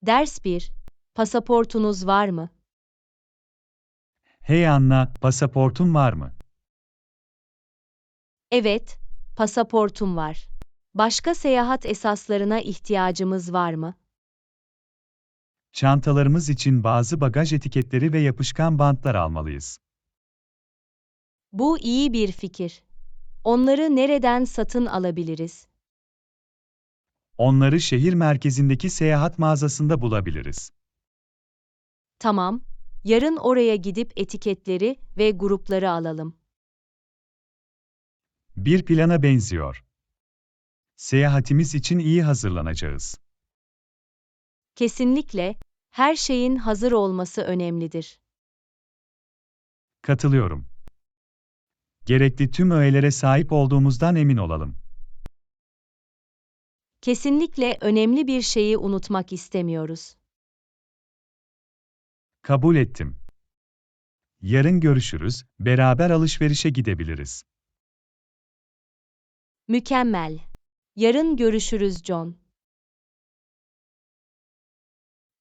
Ders 1. Pasaportunuz var mı? Hey Anna, pasaportun var mı? Evet, pasaportum var. Başka seyahat esaslarına ihtiyacımız var mı? Çantalarımız için bazı bagaj etiketleri ve yapışkan bantlar almalıyız. Bu iyi bir fikir. Onları nereden satın alabiliriz? Onları şehir merkezindeki seyahat mağazasında bulabiliriz. Tamam, yarın oraya gidip etiketleri ve grupları alalım. Bir plana benziyor. Seyahatimiz için iyi hazırlanacağız. Kesinlikle, her şeyin hazır olması önemlidir. Katılıyorum. Gerekli tüm öğelere sahip olduğumuzdan emin olalım. Kesinlikle önemli bir şeyi unutmak istemiyoruz. Kabul ettim. Yarın görüşürüz, beraber alışverişe gidebiliriz. Mükemmel. Yarın görüşürüz John.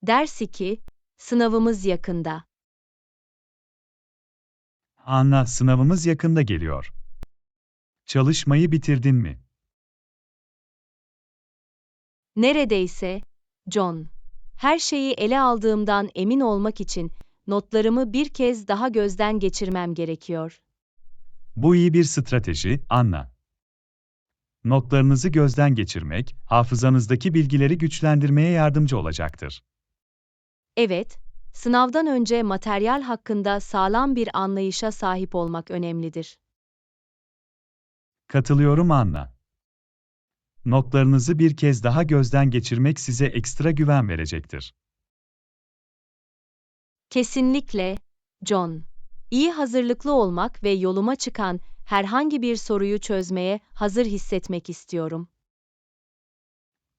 Ders 2. Sınavımız yakında. Anna, sınavımız yakında geliyor. Çalışmayı bitirdin mi? Neredeyse, John. Her şeyi ele aldığımdan emin olmak için notlarımı bir kez daha gözden geçirmem gerekiyor. Bu iyi bir strateji, Anna. Notlarınızı gözden geçirmek, hafızanızdaki bilgileri güçlendirmeye yardımcı olacaktır. Evet, sınavdan önce materyal hakkında sağlam bir anlayışa sahip olmak önemlidir. Katılıyorum Anna. Notlarınızı bir kez daha gözden geçirmek size ekstra güven verecektir. Kesinlikle, John. İyi hazırlıklı olmak ve yoluma çıkan herhangi bir soruyu çözmeye hazır hissetmek istiyorum.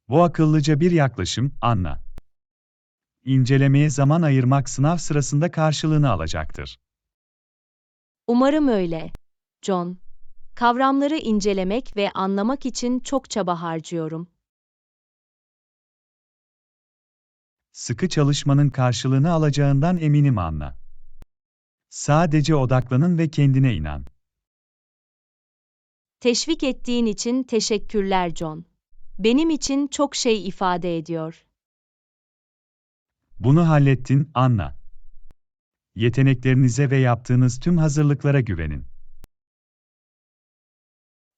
Bu akıllıca bir yaklaşım, Anna. İncelemeye zaman ayırmak sınav sırasında karşılığını alacaktır. Umarım öyle, John. Kavramları incelemek ve anlamak için çok çaba harcıyorum. Sıkı çalışmanın karşılığını alacağından eminim Anna. Sadece odaklanın ve kendine inan. Teşvik ettiğin için teşekkürler John. Benim için çok şey ifade ediyor. Bunu hallettin, Anna. Yeteneklerinize ve yaptığınız tüm hazırlıklara güvenin.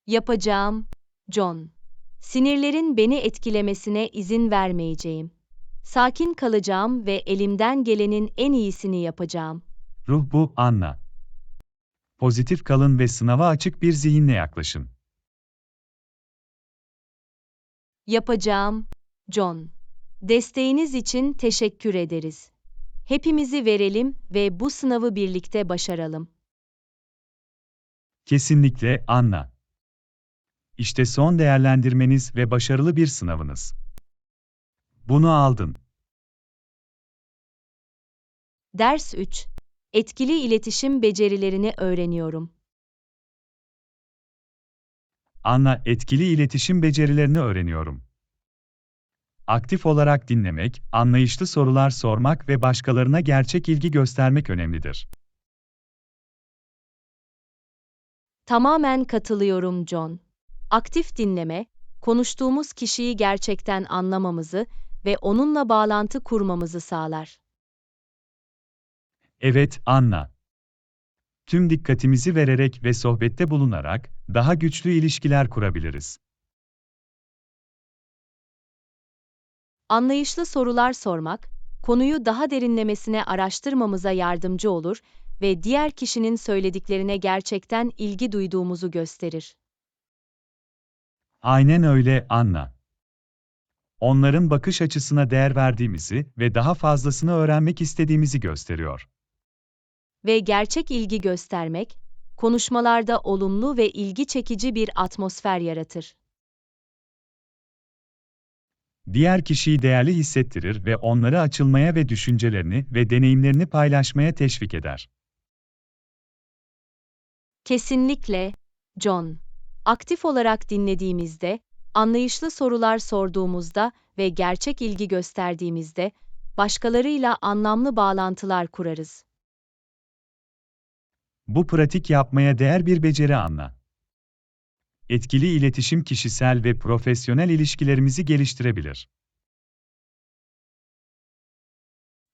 Yapacağım, John. Sinirlerin beni etkilemesine izin vermeyeceğim. Sakin kalacağım ve elimden gelenin en iyisini yapacağım. Ruh bu, Anna. Pozitif kalın ve sınava açık bir zihinle yaklaşın. Yapacağım, John. Desteğiniz için teşekkür ederiz. Hepimizi verelim ve bu sınavı birlikte başaralım. Kesinlikle, Anna. İşte son değerlendirmeniz ve başarılı bir sınavınız. Bunu aldın. Ders 3. Etkili iletişim becerilerini öğreniyorum. Anna, etkili iletişim becerilerini öğreniyorum. Aktif olarak dinlemek, anlayışlı sorular sormak ve başkalarına gerçek ilgi göstermek önemlidir. Tamamen katılıyorum John. Aktif dinleme, konuştuğumuz kişiyi gerçekten anlamamızı ve onunla bağlantı kurmamızı sağlar. Evet, Anna. Tüm dikkatimizi vererek ve sohbette bulunarak daha güçlü ilişkiler kurabiliriz. Anlayışlı sorular sormak, konuyu daha derinlemesine araştırmamıza yardımcı olur ve diğer kişinin söylediklerine gerçekten ilgi duyduğumuzu gösterir. Aynen öyle, Anna. Onların bakış açısına değer verdiğimizi ve daha fazlasını öğrenmek istediğimizi gösteriyor. Ve gerçek ilgi göstermek, konuşmalarda olumlu ve ilgi çekici bir atmosfer yaratır. Diğer kişiyi değerli hissettirir ve onları açılmaya ve düşüncelerini ve deneyimlerini paylaşmaya teşvik eder. Kesinlikle, John. Aktif olarak dinlediğimizde, anlayışlı sorular sorduğumuzda ve gerçek ilgi gösterdiğimizde, başkalarıyla anlamlı bağlantılar kurarız. Bu pratik yapmaya değer bir beceri Anna. Etkili iletişim kişisel ve profesyonel ilişkilerimizi geliştirebilir.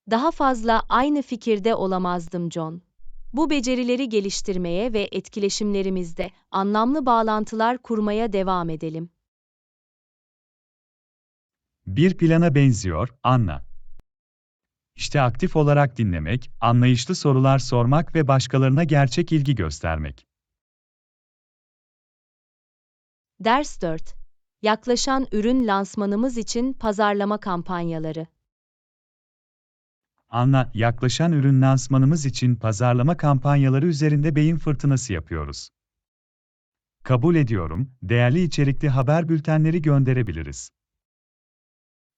Daha fazla aynı fikirde olamazdım John. Bu becerileri geliştirmeye ve etkileşimlerimizde anlamlı bağlantılar kurmaya devam edelim. Bir plana benziyor, Anna. İşte aktif olarak dinlemek, anlayışlı sorular sormak ve başkalarına gerçek ilgi göstermek. Ders 4. Yaklaşan ürün lansmanımız için pazarlama kampanyaları. Anla, yaklaşan ürün lansmanımız için pazarlama kampanyaları üzerinde beyin fırtınası yapıyoruz. Kabul ediyorum, değerli içerikli haber bültenleri gönderebiliriz.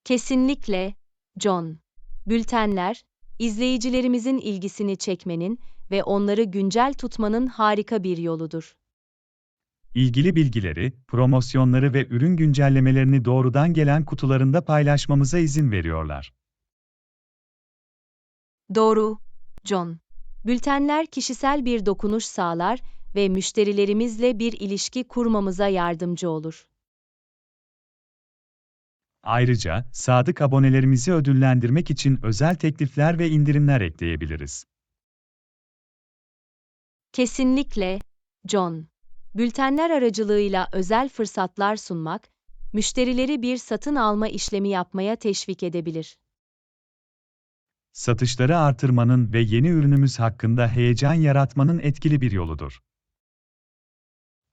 Kesinlikle, John. Bültenler, izleyicilerimizin ilgisini çekmenin ve onları güncel tutmanın harika bir yoludur. İlgili bilgileri, promosyonları ve ürün güncellemelerini doğrudan gelen kutularında paylaşmamıza izin veriyorlar. Doğru, John. Bültenler kişisel bir dokunuş sağlar ve müşterilerimizle bir ilişki kurmamıza yardımcı olur. Ayrıca, sadık abonelerimizi ödüllendirmek için özel teklifler ve indirimler ekleyebiliriz. Kesinlikle, John. Bültenler aracılığıyla özel fırsatlar sunmak, müşterileri bir satın alma işlemi yapmaya teşvik edebilir. Satışları artırmanın ve yeni ürünümüz hakkında heyecan yaratmanın etkili bir yoludur.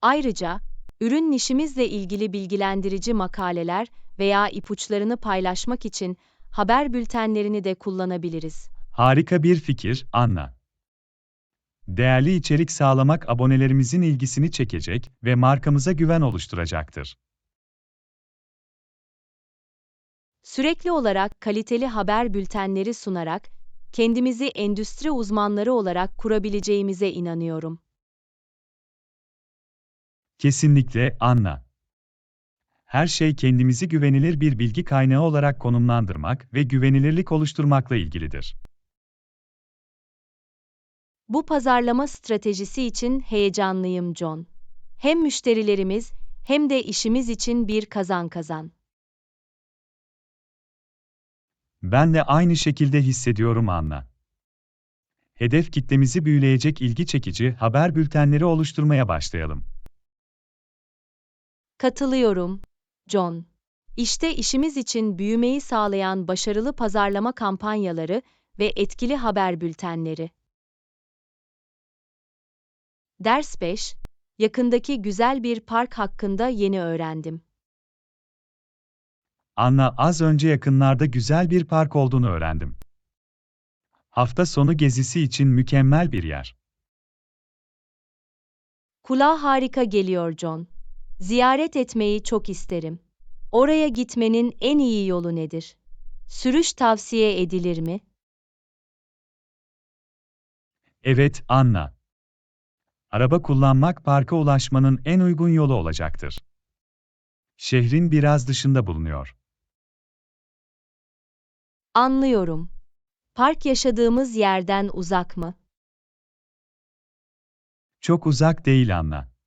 Ayrıca, ürün nişimizle ilgili bilgilendirici makaleler veya ipuçlarını paylaşmak için haber bültenlerini de kullanabiliriz. Harika bir fikir, Anna. Değerli içerik sağlamak abonelerimizin ilgisini çekecek ve markamıza güven oluşturacaktır. Sürekli olarak kaliteli haber bültenleri sunarak, kendimizi endüstri uzmanları olarak kurabileceğimize inanıyorum. Kesinlikle, Anna. Her şey kendimizi güvenilir bir bilgi kaynağı olarak konumlandırmak ve güvenilirlik oluşturmakla ilgilidir. Bu pazarlama stratejisi için heyecanlıyım John. Hem müşterilerimiz hem de işimiz için bir kazan-kazan. Ben de aynı şekilde hissediyorum Anna. Hedef kitlemizi büyüleyecek ilgi çekici haber bültenleri oluşturmaya başlayalım. Katılıyorum, John. İşte işimiz için büyümeyi sağlayan başarılı pazarlama kampanyaları ve etkili haber bültenleri. Ders 5. Yakındaki güzel bir park hakkında yeni öğrendim. Anna, az önce yakınlarda güzel bir park olduğunu öğrendim. Hafta sonu gezisi için mükemmel bir yer. Kulağa harika geliyor John. Ziyaret etmeyi çok isterim. Oraya gitmenin en iyi yolu nedir? Sürüş tavsiye edilir mi? Evet, Anna. Araba kullanmak parka ulaşmanın en uygun yolu olacaktır. Şehrin biraz dışında bulunuyor. Anlıyorum. Park yaşadığımız yerden uzak mı? Çok uzak değil Anna.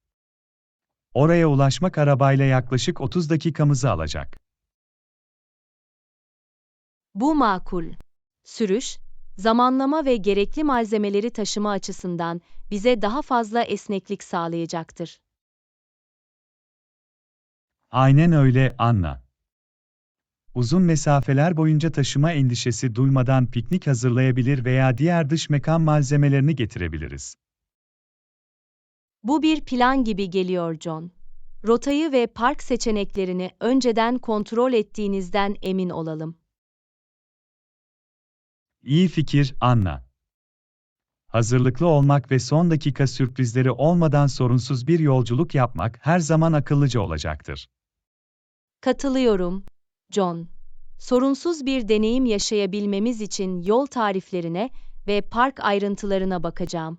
Oraya ulaşmak arabayla yaklaşık 30 dakikamızı alacak. Bu makul. Sürüş, zamanlama ve gerekli malzemeleri taşıma açısından bize daha fazla esneklik sağlayacaktır. Aynen öyle, Anna. Uzun mesafeler boyunca taşıma endişesi duymadan piknik hazırlayabilir veya diğer dış mekan malzemelerini getirebiliriz. Bu bir plan gibi geliyor John. Rotayı ve park seçeneklerini önceden kontrol ettiğinizden emin olalım. İyi fikir, Anna. Hazırlıklı olmak ve son dakika sürprizleri olmadan sorunsuz bir yolculuk yapmak her zaman akıllıca olacaktır. Katılıyorum, John. Sorunsuz bir deneyim yaşayabilmemiz için yol tariflerine ve park ayrıntılarına bakacağım.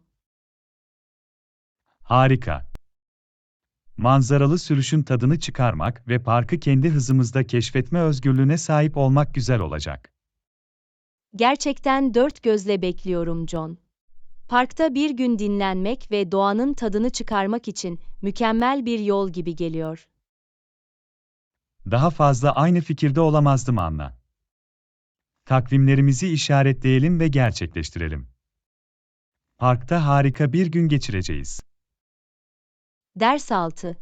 Harika. Manzaralı sürüşün tadını çıkarmak ve parkı kendi hızımızda keşfetme özgürlüğüne sahip olmak güzel olacak. Gerçekten dört gözle bekliyorum John. Parkta bir gün dinlenmek ve doğanın tadını çıkarmak için mükemmel bir yol gibi geliyor. Daha fazla aynı fikirde olamazdım Anna. Takvimlerimizi işaretleyelim ve gerçekleştirelim. Parkta harika bir gün geçireceğiz. Ders 6.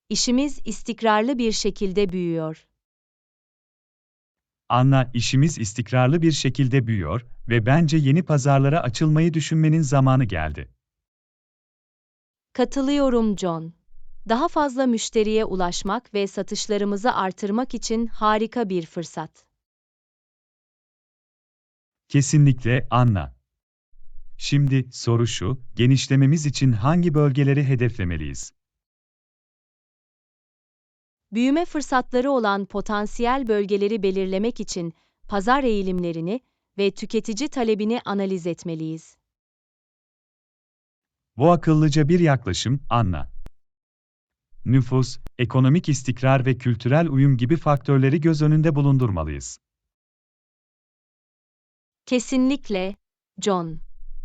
İşimiz istikrarlı bir şekilde büyüyor. Anna, işimiz istikrarlı bir şekilde büyüyor ve bence yeni pazarlara açılmayı düşünmenin zamanı geldi. Katılıyorum John. Daha fazla müşteriye ulaşmak ve satışlarımızı artırmak için harika bir fırsat. Kesinlikle, Anna. Şimdi soru şu, genişlememiz için hangi bölgeleri hedeflemeliyiz? Büyüme fırsatları olan potansiyel bölgeleri belirlemek için pazar eğilimlerini ve tüketici talebini analiz etmeliyiz. Bu akıllıca bir yaklaşım, Anna. Nüfus, ekonomik istikrar ve kültürel uyum gibi faktörleri göz önünde bulundurmalıyız. Kesinlikle, John.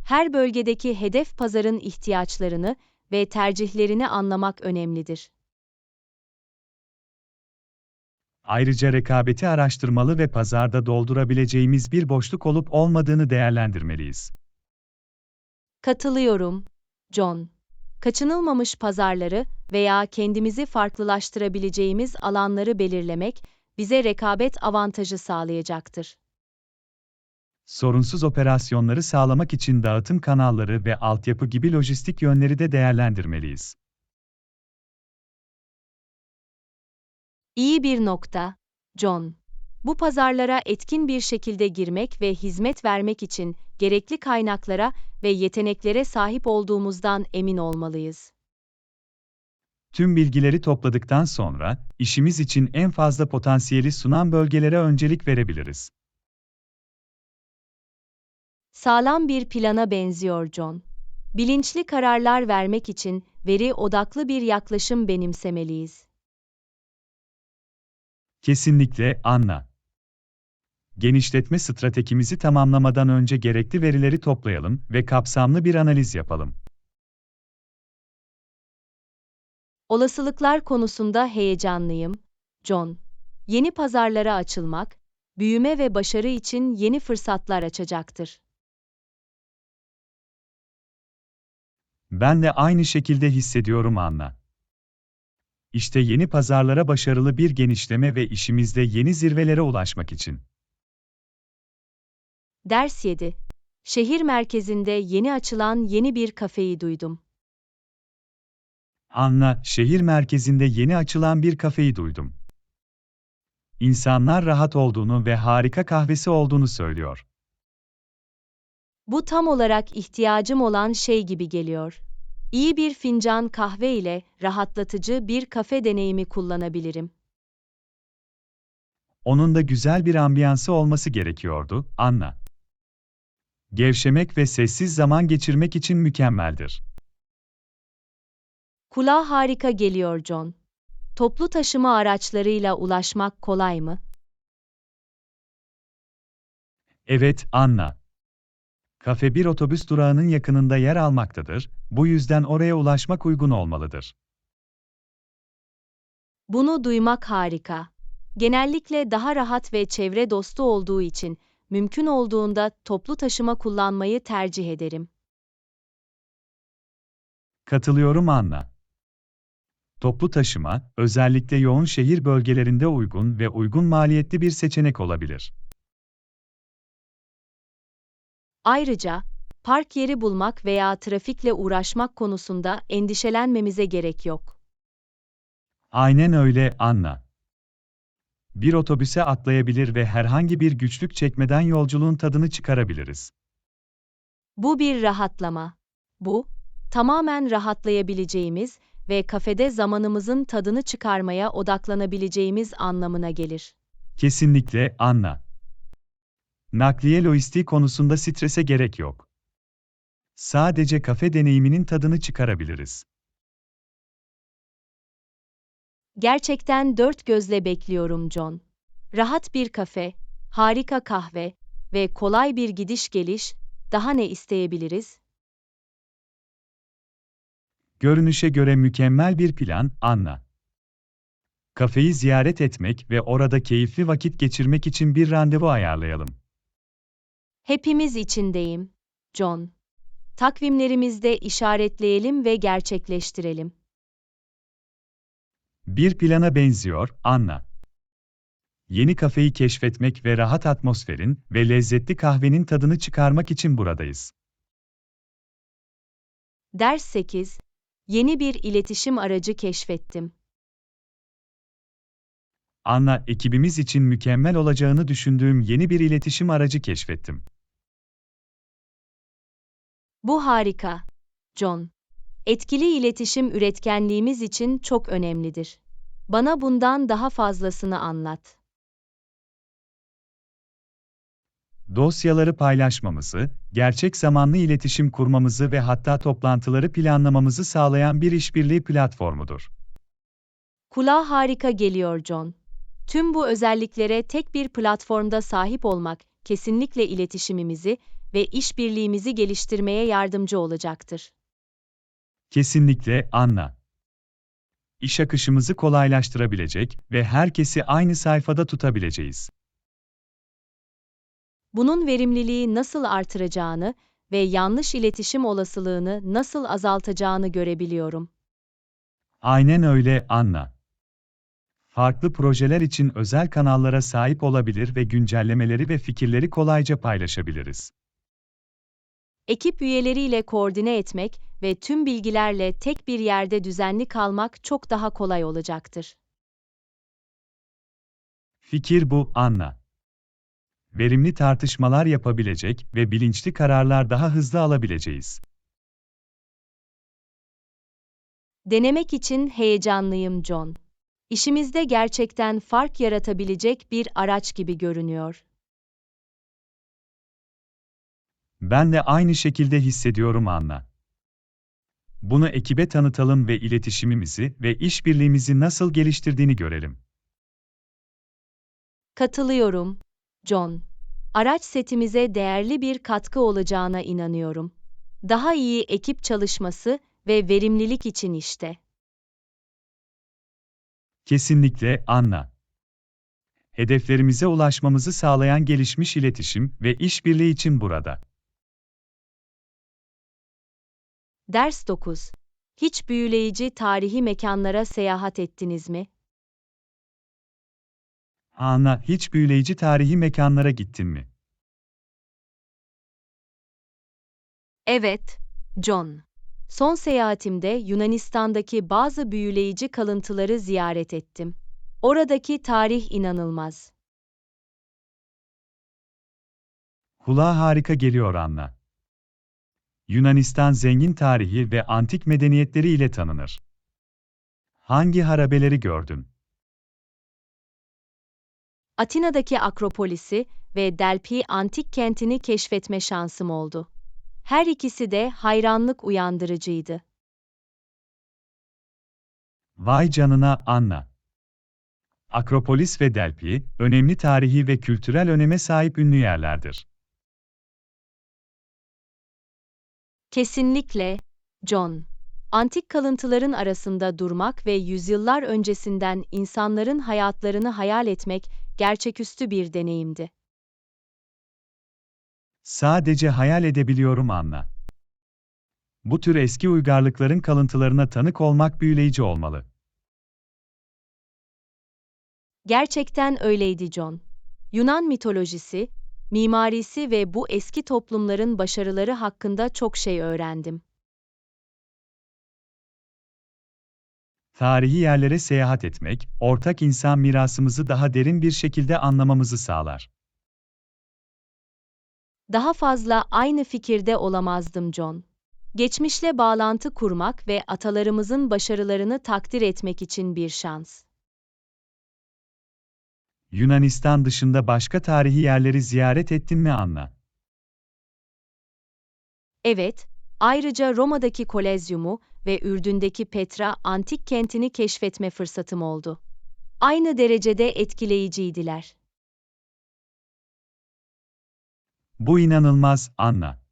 Her bölgedeki hedef pazarın ihtiyaçlarını ve tercihlerini anlamak önemlidir. Ayrıca rekabeti araştırmalı ve pazarda doldurabileceğimiz bir boşluk olup olmadığını değerlendirmeliyiz. Katılıyorum, John. Kaçınılmamış pazarları veya kendimizi farklılaştırabileceğimiz alanları belirlemek bize rekabet avantajı sağlayacaktır. Sorunsuz operasyonları sağlamak için dağıtım kanalları ve altyapı gibi lojistik yönleri de değerlendirmeliyiz. İyi bir nokta, John. Bu pazarlara etkin bir şekilde girmek ve hizmet vermek için gerekli kaynaklara ve yeteneklere sahip olduğumuzdan emin olmalıyız. Tüm bilgileri topladıktan sonra, işimiz için en fazla potansiyeli sunan bölgelere öncelik verebiliriz. Sağlam bir plana benziyor John. Bilinçli kararlar vermek için veri odaklı bir yaklaşım benimsemeliyiz. Kesinlikle, Anna. Genişletme stratejimizi tamamlamadan önce gerekli verileri toplayalım ve kapsamlı bir analiz yapalım. Olasılıklar konusunda heyecanlıyım, John. Yeni pazarlara açılmak, büyüme ve başarı için yeni fırsatlar açacaktır. Ben de aynı şekilde hissediyorum Anna. İşte yeni pazarlara başarılı bir genişleme ve işimizde yeni zirvelere ulaşmak için. Ders 7. Şehir merkezinde yeni açılan yeni bir kafeyi duydum. Anna, şehir merkezinde yeni açılan bir kafeyi duydum. İnsanlar rahat olduğunu ve harika kahvesi olduğunu söylüyor. Bu tam olarak ihtiyacım olan şey gibi geliyor. İyi bir fincan kahve ile rahatlatıcı bir kafe deneyimi kullanabilirim. Onun da güzel bir ambiyansı olması gerekiyordu, Anna. Gevşemek ve sessiz zaman geçirmek için mükemmeldir. Kulağa harika geliyor John. Toplu taşıma araçlarıyla ulaşmak kolay mı? Evet, Anna. Kafe bir otobüs durağının yakınında yer almaktadır, bu yüzden oraya ulaşmak uygun olmalıdır. Bunu duymak harika. Genellikle daha rahat ve çevre dostu olduğu için mümkün olduğunda toplu taşıma kullanmayı tercih ederim. Katılıyorum Anna. Toplu taşıma, özellikle yoğun şehir bölgelerinde uygun ve uygun maliyetli bir seçenek olabilir. Ayrıca, park yeri bulmak veya trafikle uğraşmak konusunda endişelenmemize gerek yok. Aynen öyle, Anna. Bir otobüse atlayabilir ve herhangi bir güçlük çekmeden yolculuğun tadını çıkarabiliriz. Bu bir rahatlama. Bu, tamamen rahatlayabileceğimiz ve kafede zamanımızın tadını çıkarmaya odaklanabileceğimiz anlamına gelir. Kesinlikle, Anna. Nakliye lojistiği konusunda strese gerek yok. Sadece kafe deneyiminin tadını çıkarabiliriz. Gerçekten dört gözle bekliyorum John. Rahat bir kafe, harika kahve ve kolay bir gidiş geliş, daha ne isteyebiliriz? Görünüşe göre mükemmel bir plan, Anna. Kafeyi ziyaret etmek ve orada keyifli vakit geçirmek için bir randevu ayarlayalım. Hepimiz içindeyim, John. Takvimlerimizde işaretleyelim ve gerçekleştirelim. Bir plana benziyor, Anna. Yeni kafeyi keşfetmek ve rahat atmosferin ve lezzetli kahvenin tadını çıkarmak için buradayız. Ders 8. Yeni bir iletişim aracı keşfettim. Anna, ekibimiz için mükemmel olacağını düşündüğüm yeni bir iletişim aracı keşfettim. Bu harika, John. Etkili iletişim üretkenliğimiz için çok önemlidir. Bana bundan daha fazlasını anlat. Dosyaları paylaşmamızı, gerçek zamanlı iletişim kurmamızı ve hatta toplantıları planlamamızı sağlayan bir işbirliği platformudur. Kulağa harika geliyor John. Tüm bu özelliklere tek bir platformda sahip olmak kesinlikle iletişimimizi ve işbirliğimizi geliştirmeye yardımcı olacaktır. Kesinlikle, Anna. İş akışımızı kolaylaştırabilecek ve herkesi aynı sayfada tutabileceğiz. Bunun verimliliği nasıl artıracağını ve yanlış iletişim olasılığını nasıl azaltacağını görebiliyorum. Aynen öyle, Anna. Farklı projeler için özel kanallara sahip olabilir ve güncellemeleri ve fikirleri kolayca paylaşabiliriz. Ekip üyeleriyle koordine etmek ve tüm bilgilerle tek bir yerde düzenli kalmak çok daha kolay olacaktır. Fikir bu, Anna. Verimli tartışmalar yapabilecek ve bilinçli kararlar daha hızlı alabileceğiz. Denemek için heyecanlıyım John. İşimizde gerçekten fark yaratabilecek bir araç gibi görünüyor. Ben de aynı şekilde hissediyorum, Anna. Bunu ekibe tanıtalım ve iletişimimizi ve işbirliğimizi nasıl geliştirdiğini görelim. Katılıyorum, John. Araç setimize değerli bir katkı olacağına inanıyorum. Daha iyi ekip çalışması ve verimlilik için işte. Kesinlikle, Anna. Hedeflerimize ulaşmamızı sağlayan gelişmiş iletişim ve işbirliği için burada. Ders 9. Hiç büyüleyici tarihi mekanlara seyahat ettiniz mi? Anna, hiç büyüleyici tarihi mekanlara gittin mi? Evet, John. Son seyahatimde Yunanistan'daki bazı büyüleyici kalıntıları ziyaret ettim. Oradaki tarih inanılmaz. Kulağa harika geliyor, Anna. Yunanistan zengin tarihi ve antik medeniyetleri ile tanınır. Hangi harabeleri gördün? Atina'daki Akropolis'i ve Delphi antik kentini keşfetme şansım oldu. Her ikisi de hayranlık uyandırıcıydı. Vay canına, Anna. Akropolis ve Delphi, önemli tarihi ve kültürel öneme sahip ünlü yerlerdir. Kesinlikle, John. Antik kalıntıların arasında durmak ve yüzyıllar öncesinden insanların hayatlarını hayal etmek gerçeküstü bir deneyimdi. Sadece hayal edebiliyorum, Anna. Bu tür eski uygarlıkların kalıntılarına tanık olmak büyüleyici olmalı. Gerçekten öyleydi John. Yunan mitolojisi, mimarisi ve bu eski toplumların başarıları hakkında çok şey öğrendim. Tarihi yerlere seyahat etmek, ortak insan mirasımızı daha derin bir şekilde anlamamızı sağlar. Daha fazla aynı fikirde olamazdım John. Geçmişle bağlantı kurmak ve atalarımızın başarılarını takdir etmek için bir şans. Yunanistan dışında başka tarihi yerleri ziyaret ettin mi, Anna? Evet, ayrıca Roma'daki Kolezyumu ve Ürdün'deki Petra antik kentini keşfetme fırsatım oldu. Aynı derecede etkileyiciydiler. Bu inanılmaz, Anna.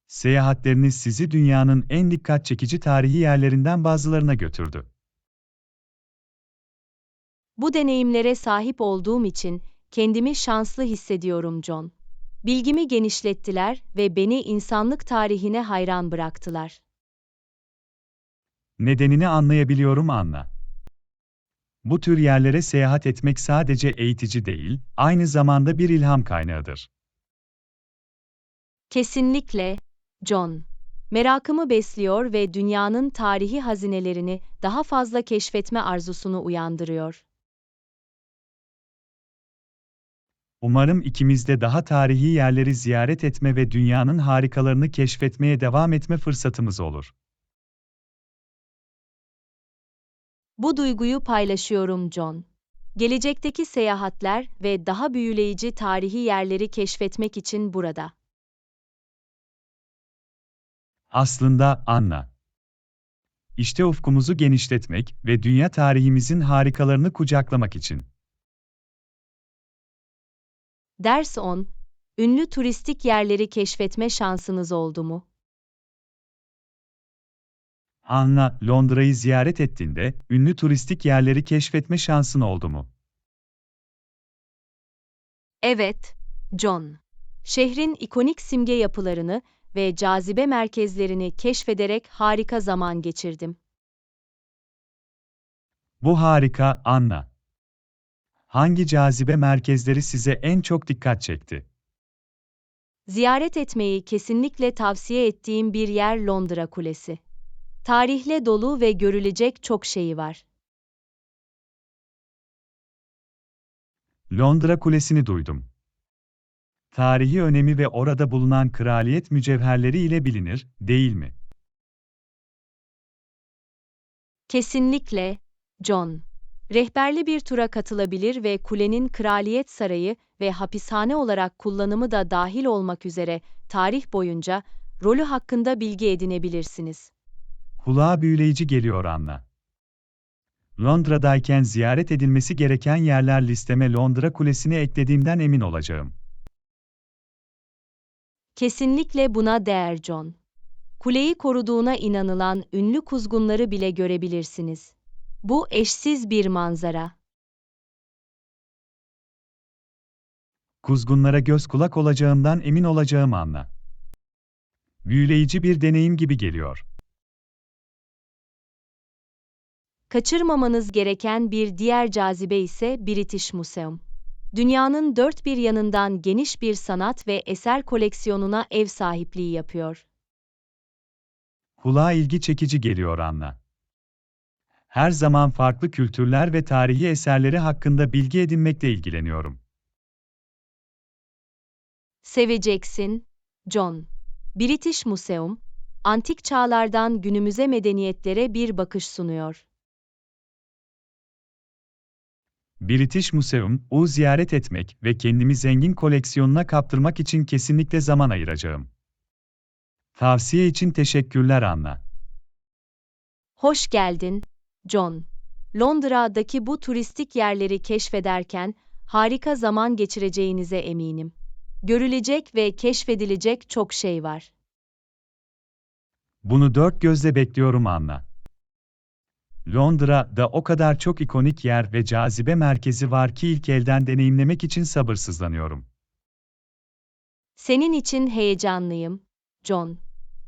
Seyahatleriniz sizi dünyanın en dikkat çekici tarihi yerlerinden bazılarına götürdü. Bu deneyimlere sahip olduğum için kendimi şanslı hissediyorum John. Bilgimi genişlettiler ve beni insanlık tarihine hayran bıraktılar. Nedenini anlayabiliyorum, Anna. Bu tür yerlere seyahat etmek sadece eğitici değil, aynı zamanda bir ilham kaynağıdır. Kesinlikle, John. Merakımı besliyor ve dünyanın tarihi hazinelerini daha fazla keşfetme arzusunu uyandırıyor. Umarım ikimiz de daha tarihi yerleri ziyaret etme ve dünyanın harikalarını keşfetmeye devam etme fırsatımız olur. Bu duyguyu paylaşıyorum John. Gelecekteki seyahatler ve daha büyüleyici tarihi yerleri keşfetmek için burada. Aslında, Anna, işte ufkumuzu genişletmek ve dünya tarihimizin harikalarını kucaklamak için. Ders 10. Ünlü turistik yerleri keşfetme şansınız oldu mu? Anna, Londra'yı ziyaret ettiğinde ünlü turistik yerleri keşfetme şansın oldu mu? Evet, John. Şehrin ikonik simge yapılarını ve cazibe merkezlerini keşfederek harika zaman geçirdim. Bu harika, Anna. Hangi cazibe merkezleri size en çok dikkat çekti? Ziyaret etmeyi kesinlikle tavsiye ettiğim bir yer Londra Kulesi. Tarihle dolu ve görülecek çok şeyi var. Londra Kulesi'ni duydum. Tarihi önemi ve orada bulunan kraliyet mücevherleri ile bilinir, değil mi? Kesinlikle, John. Rehberli bir tura katılabilir ve kulenin kraliyet sarayı ve hapishane olarak kullanımı da dahil olmak üzere tarih boyunca rolü hakkında bilgi edinebilirsiniz. Kulağa büyüleyici geliyor, Anna. Londra'dayken ziyaret edilmesi gereken yerler listeme Londra Kulesi'ni eklediğimden emin olacağım. Kesinlikle buna değer John. Kuleyi koruduğuna inanılan ünlü kuzgunları bile görebilirsiniz. Bu eşsiz bir manzara. Kuzgunlara göz kulak olacağımdan emin olacağım, Anna. Büyüleyici bir deneyim gibi geliyor. Kaçırmamanız gereken bir diğer cazibe ise British Museum. Dünyanın dört bir yanından geniş bir sanat ve eser koleksiyonuna ev sahipliği yapıyor. Kulağa ilgi çekici geliyor, Anna. Her zaman farklı kültürler ve tarihi eserleri hakkında bilgi edinmekle ilgileniyorum. Seveceksin, John. British Museum, antik çağlardan günümüze medeniyetlere bir bakış sunuyor. British Museum'u ziyaret etmek ve kendimi zengin koleksiyonuna kaptırmak için kesinlikle zaman ayıracağım. Tavsiye için teşekkürler, Anna. Hoş geldin, John. Londra'daki bu turistik yerleri keşfederken harika zaman geçireceğinize eminim. Görülecek ve keşfedilecek çok şey var. Bunu dört gözle bekliyorum, Anna. Londra'da o kadar çok ikonik yer ve cazibe merkezi var ki ilk elden deneyimlemek için sabırsızlanıyorum. Senin için heyecanlıyım, John.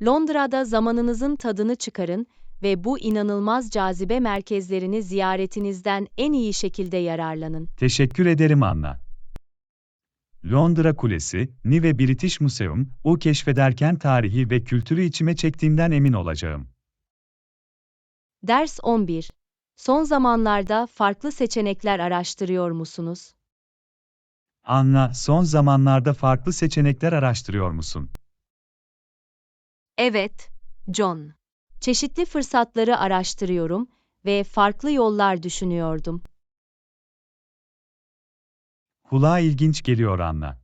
Londra'da zamanınızın tadını çıkarın ve bu inanılmaz cazibe merkezlerini ziyaretinizden en iyi şekilde yararlanın. Teşekkür ederim, Anna. Londra Kulesi,'ni ve British Museum'u keşfederken tarihi ve kültürü içime çektiğimden emin olacağım. Ders 11. Son zamanlarda farklı seçenekler araştırıyor musunuz? Anna, son zamanlarda farklı seçenekler araştırıyor musun? Evet, John. Çeşitli fırsatları araştırıyorum ve farklı yollar düşünüyordum. Kulağa ilginç geliyor, Anna.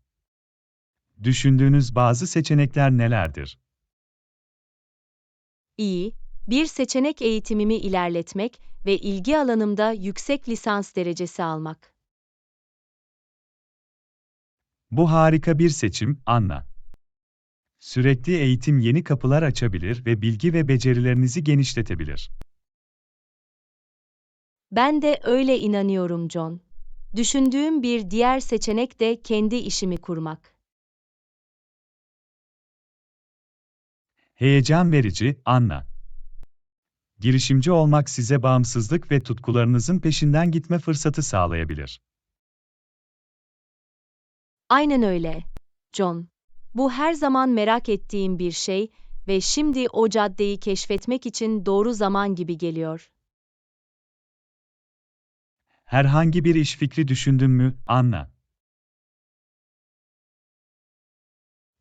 Düşündüğünüz bazı seçenekler nelerdir? İyi, Bir seçenek eğitimimi ilerletmek ve ilgi alanımda yüksek lisans derecesi almak. Bu harika bir seçim, Anna. Sürekli eğitim yeni kapılar açabilir ve bilgi ve becerilerinizi genişletebilir. Ben de öyle inanıyorum John. Düşündüğüm bir diğer seçenek de kendi işimi kurmak. Heyecan verici, Anna. Girişimci olmak size bağımsızlık ve tutkularınızın peşinden gitme fırsatı sağlayabilir. Aynen öyle, John. Bu her zaman merak ettiğim bir şey ve şimdi o caddeyi keşfetmek için doğru zaman gibi geliyor. Herhangi bir iş fikri düşündün mü, Anna?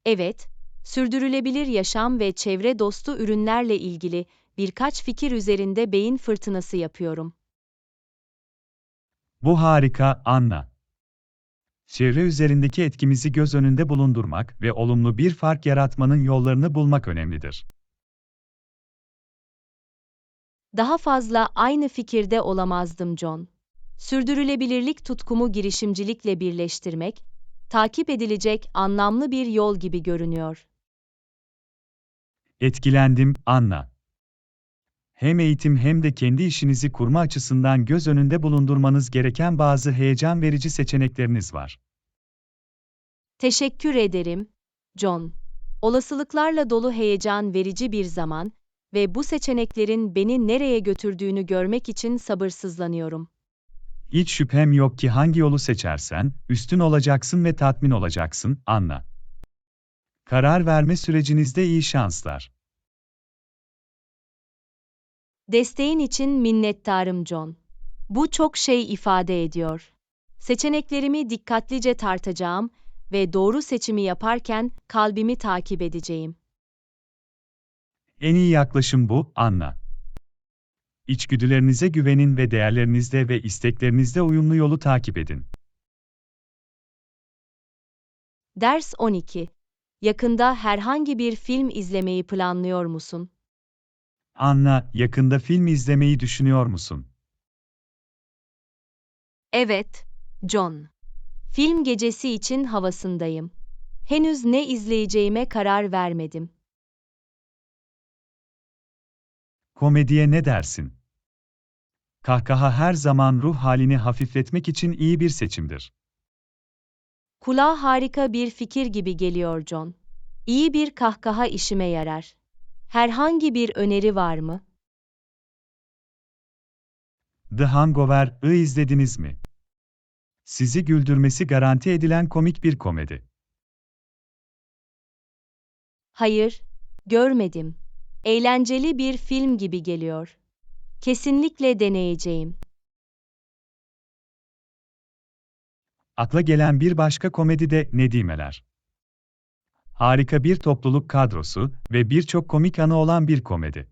Evet, sürdürülebilir yaşam ve çevre dostu ürünlerle ilgili birkaç fikir üzerinde beyin fırtınası yapıyorum. Bu harika, Anna. Çevre üzerindeki etkimizi göz önünde bulundurmak ve olumlu bir fark yaratmanın yollarını bulmak önemlidir. Daha fazla aynı fikirde olamazdım John. Sürdürülebilirlik tutkumu girişimcilikle birleştirmek, takip edilecek anlamlı bir yol gibi görünüyor. Etkilendim, Anna. Hem eğitim hem de kendi işinizi kurma açısından göz önünde bulundurmanız gereken bazı heyecan verici seçenekleriniz var. Teşekkür ederim, John. Olasılıklarla dolu heyecan verici bir zaman ve bu seçeneklerin beni nereye götürdüğünü görmek için sabırsızlanıyorum. Hiç şüphem yok ki hangi yolu seçersen, üstün olacaksın ve tatmin olacaksın, Anna. Karar verme sürecinizde iyi şanslar. Desteğin için minnettarım John. Bu çok şey ifade ediyor. Seçeneklerimi dikkatlice tartacağım ve doğru seçimi yaparken kalbimi takip edeceğim. En iyi yaklaşım bu, Anna. İçgüdülerinize güvenin ve değerlerinizle ve isteklerinizle uyumlu yolu takip edin. Ders 12. Yakında herhangi bir film izlemeyi planlıyor musun? Anna, yakında film izlemeyi düşünüyor musun? Evet, John. Film gecesi için havasındayım. Henüz ne izleyeceğime karar vermedim. Komediye ne dersin? Kahkaha her zaman ruh halini hafifletmek için iyi bir seçimdir. Kulağa harika bir fikir gibi geliyor John. İyi bir kahkaha işime yarar. Herhangi bir öneri var mı? The Hangover'ı izlediniz mi? Sizi güldürmesi garanti edilen komik bir komedi. Hayır, görmedim. Eğlenceli bir film gibi geliyor. Kesinlikle deneyeceğim. Akla gelen bir başka komedi de Nedimeler. Harika bir topluluk kadrosu ve birçok komik anı olan bir komedi.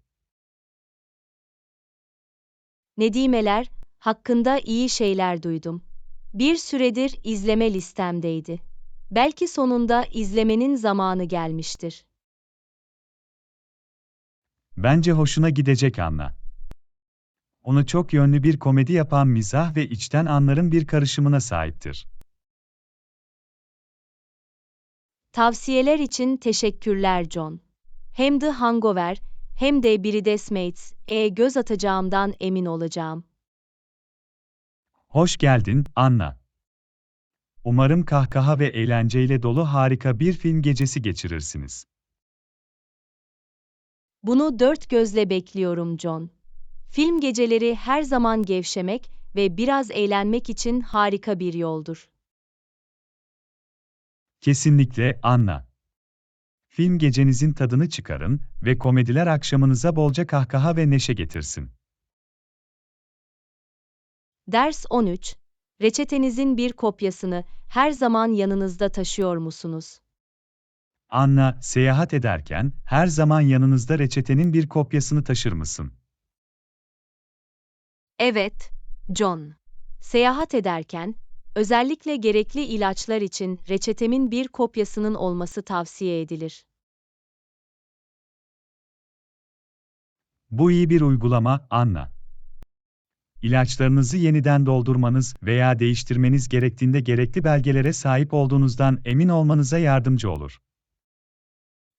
Nedimeler hakkında iyi şeyler duydum. Bir süredir izleme listemdeydi. Belki sonunda izlemenin zamanı gelmiştir. Bence hoşuna gidecek, Anna. Onu çok yönlü bir komedi yapan mizah ve içten anların bir karışımına sahiptir. Tavsiyeler için teşekkürler John. Hem The Hangover hem de Bridesmaids'e göz atacağımdan emin olacağım. Hoş geldin, Anna. Umarım kahkaha ve eğlenceyle dolu harika bir film gecesi geçirirsiniz. Bunu dört gözle bekliyorum John. Film geceleri her zaman gevşemek ve biraz eğlenmek için harika bir yoldur. Kesinlikle, Anna. Film gecenizin tadını çıkarın ve komediler akşamınıza bolca kahkaha ve neşe getirsin. Ders 13. Reçetenizin bir kopyasını her zaman yanınızda taşıyor musunuz? Anna, seyahat ederken her zaman yanınızda reçetenin bir kopyasını taşır mısın? Evet, John. Seyahat ederken, özellikle gerekli ilaçlar için reçetemin bir kopyasının olması tavsiye edilir. Bu iyi bir uygulama, Anna. İlaçlarınızı yeniden doldurmanız veya değiştirmeniz gerektiğinde gerekli belgelere sahip olduğunuzdan emin olmanıza yardımcı olur.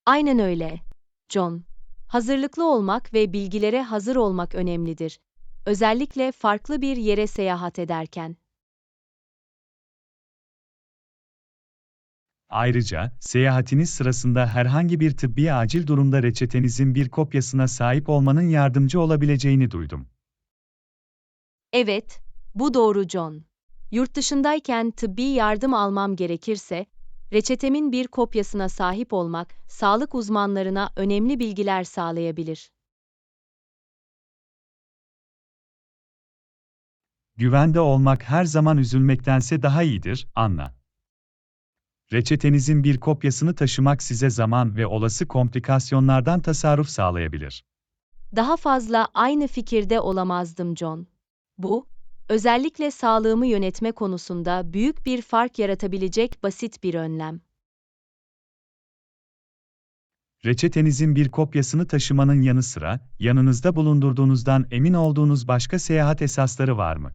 Aynen öyle, John. Hazırlıklı olmak ve bilgilere hazır olmak önemlidir. Özellikle farklı bir yere seyahat ederken. Ayrıca, seyahatiniz sırasında herhangi bir tıbbi acil durumda reçetenizin bir kopyasına sahip olmanın yardımcı olabileceğini duydum. Evet, bu doğru John. Yurt dışındayken tıbbi yardım almam gerekirse, reçetemin bir kopyasına sahip olmak, sağlık uzmanlarına önemli bilgiler sağlayabilir. Güvende olmak her zaman üzülmektense daha iyidir, Anna. Reçetenizin bir kopyasını taşımak size zaman ve olası komplikasyonlardan tasarruf sağlayabilir. Daha fazla aynı fikirde olamazdım John. Bu, özellikle sağlığımı yönetme konusunda büyük bir fark yaratabilecek basit bir önlem. Reçetenizin bir kopyasını taşımanın yanı sıra, yanınızda bulundurduğunuzdan emin olduğunuz başka seyahat esasları var mı?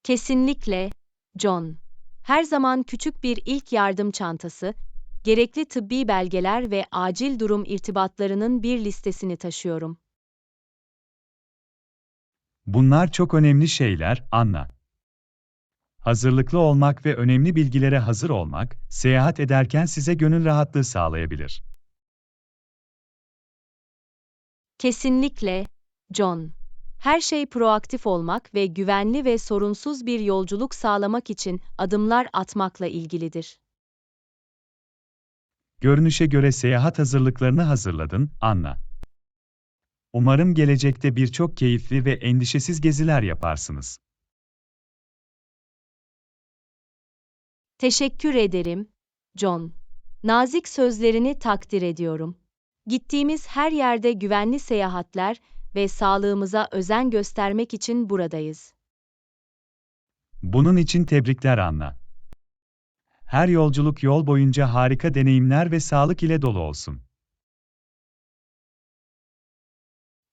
Kesinlikle, John. Her zaman küçük bir ilk yardım çantası, gerekli tıbbi belgeler ve acil durum irtibatlarının bir listesini taşıyorum. Bunlar çok önemli şeyler, Anna. Hazırlıklı olmak ve önemli bilgilere hazır olmak, seyahat ederken size gönül rahatlığı sağlayabilir. Kesinlikle, John. Her şey proaktif olmak ve güvenli ve sorunsuz bir yolculuk sağlamak için adımlar atmakla ilgilidir. Görünüşe göre seyahat hazırlıklarını hazırladın, Anna. Umarım gelecekte birçok keyifli ve endişesiz geziler yaparsınız. Teşekkür ederim, John. Nazik sözlerini takdir ediyorum. Gittiğimiz her yerde güvenli seyahatler ve sağlığımıza özen göstermek için buradayız. Bunun için tebrikler Anna. Her yolculuk yol boyunca harika deneyimler ve sağlık ile dolu olsun.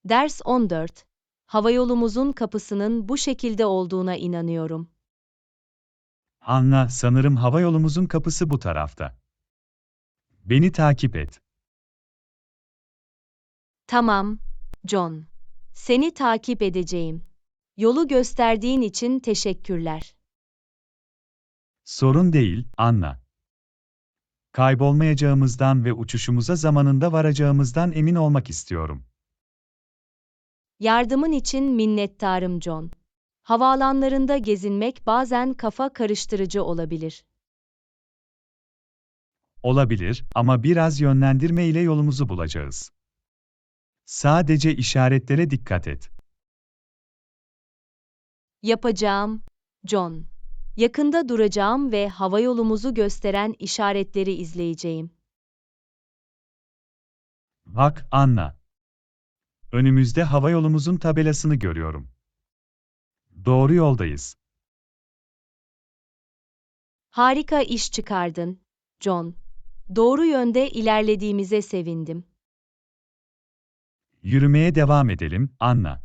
Ders 14. Havayolumuzun kapısının bu şekilde olduğuna inanıyorum. Anna, sanırım havayolumuzun kapısı bu tarafta. Beni takip et. Tamam, John. Seni takip edeceğim. Yolu gösterdiğin için teşekkürler. Sorun değil, Anna. Kaybolmayacağımızdan ve uçuşumuza zamanında varacağımızdan emin olmak istiyorum. Yardımın için minnettarım John. Havaalanlarında gezinmek bazen kafa karıştırıcı olabilir. Olabilir ama biraz yönlendirme ile yolumuzu bulacağız. Sadece işaretlere dikkat et. Yapacağım, John. Yakında duracağım ve havayolumuzu gösteren işaretleri izleyeceğim. Bak, Anna. Önümüzde havayolumuzun tabelasını görüyorum. Doğru yoldayız. Harika iş çıkardın, John. Doğru yönde ilerlediğimize sevindim. Yürümeye devam edelim, Anna.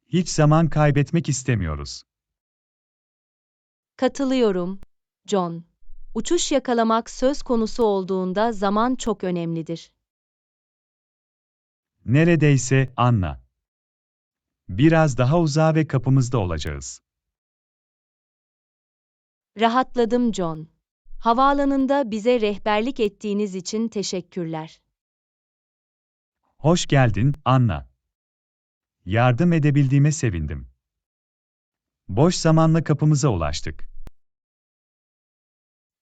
Hiç zaman kaybetmek istemiyoruz. Katılıyorum, John. Uçuş yakalamak söz konusu olduğunda zaman çok önemlidir. Neredeyse, Anna. Biraz daha uzağa ve kapımızda olacağız. Rahatladım John. Havaalanında bize rehberlik ettiğiniz için teşekkürler. Hoş geldin, Anna. Yardım edebildiğime sevindim. Boş zamanla kapımıza ulaştık.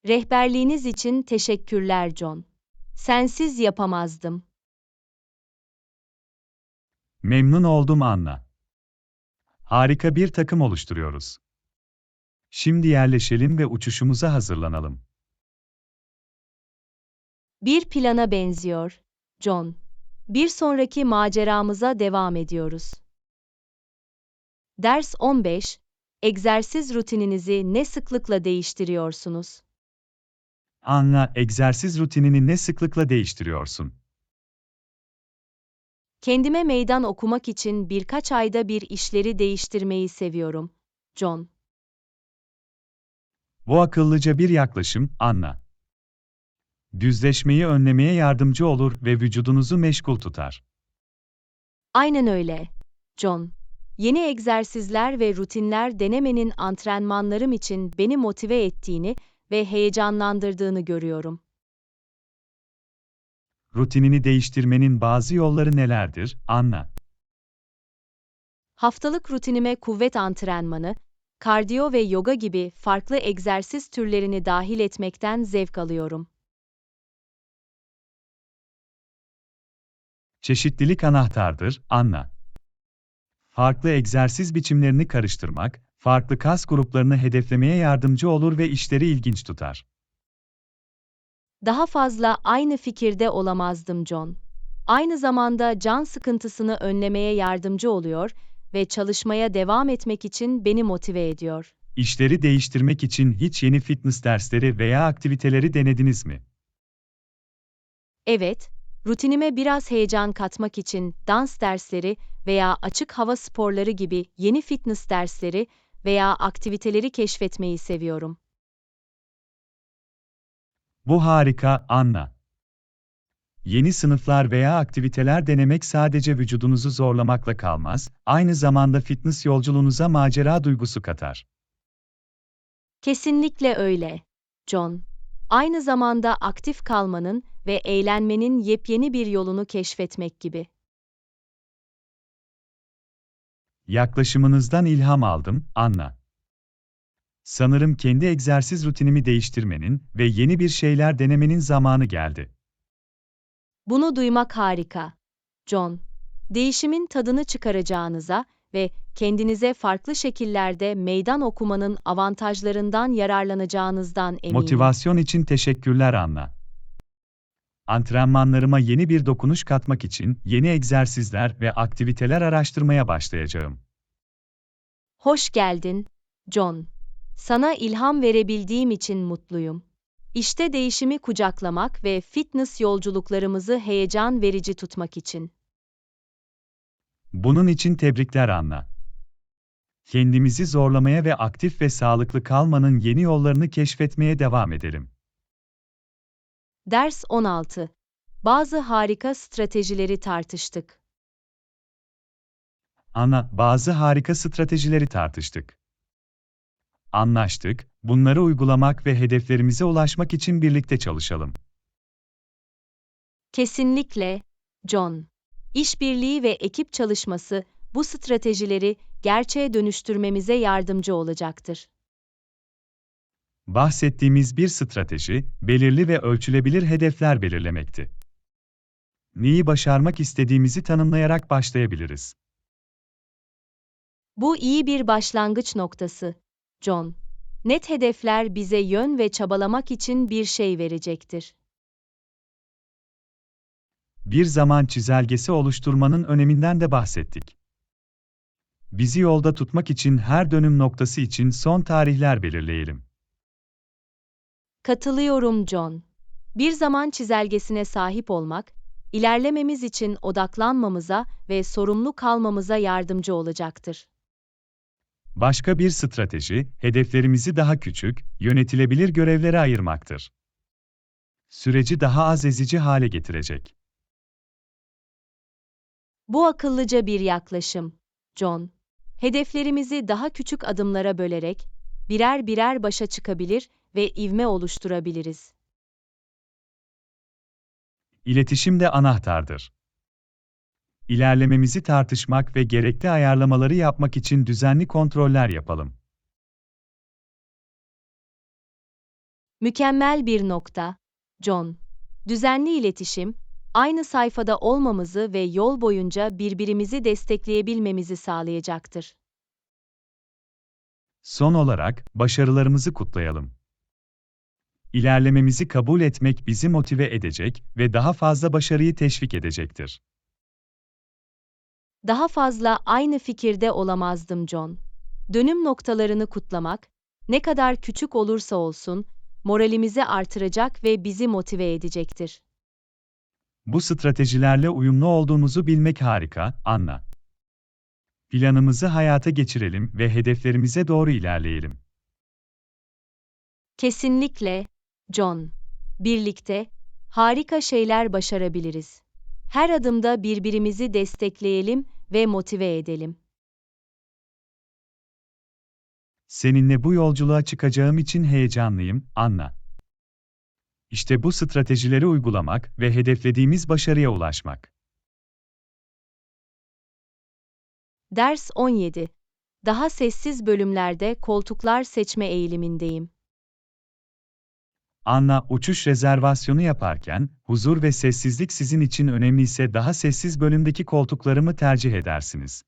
Rehberliğiniz için teşekkürler John. Sensiz yapamazdım. Memnun oldum Anna. Harika bir takım oluşturuyoruz. Şimdi yerleşelim ve uçuşumuza hazırlanalım. Bir plana benziyor, John. Bir sonraki maceramıza devam ediyoruz. Ders 15. Egzersiz rutininizi ne sıklıkla değiştiriyorsunuz? Anna, egzersiz rutinini ne sıklıkla değiştiriyorsun? Kendime meydan okumak için birkaç ayda bir işleri değiştirmeyi seviyorum, John. Bu akıllıca bir yaklaşım, Anna. Düzleşmeyi önlemeye yardımcı olur ve vücudunuzu meşgul tutar. Aynen öyle, John. Yeni egzersizler ve rutinler denemenin antrenmanlarım için beni motive ettiğini ve heyecanlandırdığını görüyorum. Rutinini değiştirmenin bazı yolları nelerdir, Anna? Haftalık rutinime kuvvet antrenmanı, kardiyo ve yoga gibi farklı egzersiz türlerini dahil etmekten zevk alıyorum. Çeşitlilik anahtardır, Anna. Farklı egzersiz biçimlerini karıştırmak, farklı kas gruplarını hedeflemeye yardımcı olur ve işleri ilginç tutar. Daha fazla aynı fikirde olamazdım, John. Aynı zamanda can sıkıntısını önlemeye yardımcı oluyor ve çalışmaya devam etmek için beni motive ediyor. İşleri değiştirmek için hiç yeni fitness dersleri veya aktiviteleri denediniz mi? Evet, rutinime biraz heyecan katmak için dans dersleri veya açık hava sporları gibi yeni fitness dersleri veya aktiviteleri keşfetmeyi seviyorum. Bu harika, Anna. Yeni sınıflar veya aktiviteler denemek sadece vücudunuzu zorlamakla kalmaz, aynı zamanda fitness yolculuğunuza macera duygusu katar. Kesinlikle öyle, John. Aynı zamanda aktif kalmanın ve eğlenmenin yepyeni bir yolunu keşfetmek gibi. Yaklaşımınızdan ilham aldım, Anna. Sanırım kendi egzersiz rutinimi değiştirmenin ve yeni bir şeyler denemenin zamanı geldi. Bunu duymak harika, John. Değişimin tadını çıkaracağınıza ve kendinize farklı şekillerde meydan okumanın avantajlarından yararlanacağınızdan eminim. Motivasyon için teşekkürler, Anna. Antrenmanlarıma yeni bir dokunuş katmak için yeni egzersizler ve aktiviteler araştırmaya başlayacağım. Hoş geldin, John. Sana ilham verebildiğim için mutluyum. İşte değişimi kucaklamak ve fitness yolculuklarımızı heyecan verici tutmak için. Bunun için tebrikler, Anna. Kendimizi zorlamaya ve aktif ve sağlıklı kalmanın yeni yollarını keşfetmeye devam edelim. Ders 16. Bazı harika stratejileri tartıştık. Anna, bazı harika stratejileri tartıştık. Anlaştık, bunları uygulamak ve hedeflerimize ulaşmak için birlikte çalışalım. Kesinlikle, John. İşbirliği ve ekip çalışması bu stratejileri gerçeğe dönüştürmemize yardımcı olacaktır. Bahsettiğimiz bir strateji, belirli ve ölçülebilir hedefler belirlemekti. Neyi başarmak istediğimizi tanımlayarak başlayabiliriz. Bu iyi bir başlangıç noktası, John. Net hedefler bize yön ve çabalamak için bir şey verecektir. Bir zaman çizelgesi oluşturmanın öneminden de bahsettik. Bizi yolda tutmak için her dönüm noktası için son tarihler belirleyelim. Katılıyorum, John. Bir zaman çizelgesine sahip olmak, ilerlememiz için odaklanmamıza ve sorumlu kalmamıza yardımcı olacaktır. Başka bir strateji, hedeflerimizi daha küçük, yönetilebilir görevlere ayırmaktır. Süreci daha az ezici hale getirecek. Bu akıllıca bir yaklaşım, John. Hedeflerimizi daha küçük adımlara bölerek, birer birer başa çıkabilir ve ivme oluşturabiliriz. İletişim de anahtardır. İlerlememizi tartışmak ve gerekli ayarlamaları yapmak için düzenli kontroller yapalım. Mükemmel bir nokta, John. Düzenli iletişim, aynı sayfada olmamızı ve yol boyunca birbirimizi destekleyebilmemizi sağlayacaktır. Son olarak, başarılarımızı kutlayalım. İlerlememizi kabul etmek bizi motive edecek ve daha fazla başarıyı teşvik edecektir. Daha fazla aynı fikirde olamazdım, John. Dönüm noktalarını kutlamak, ne kadar küçük olursa olsun, moralimizi artıracak ve bizi motive edecektir. Bu stratejilerle uyumlu olduğumuzu bilmek harika, Anna. Planımızı hayata geçirelim ve hedeflerimize doğru ilerleyelim. Kesinlikle, John. Birlikte harika şeyler başarabiliriz. Her adımda birbirimizi destekleyelim ve motive edelim. Seninle bu yolculuğa çıkacağım için heyecanlıyım, Anna. İşte bu stratejileri uygulamak ve hedeflediğimiz başarıya ulaşmak. Ders 17. Daha sessiz bölümlerde koltuklar seçme eğilimindeyim. Anna, uçuş rezervasyonu yaparken, huzur ve sessizlik sizin için önemliyse daha sessiz bölümdeki koltukları mı tercih edersiniz?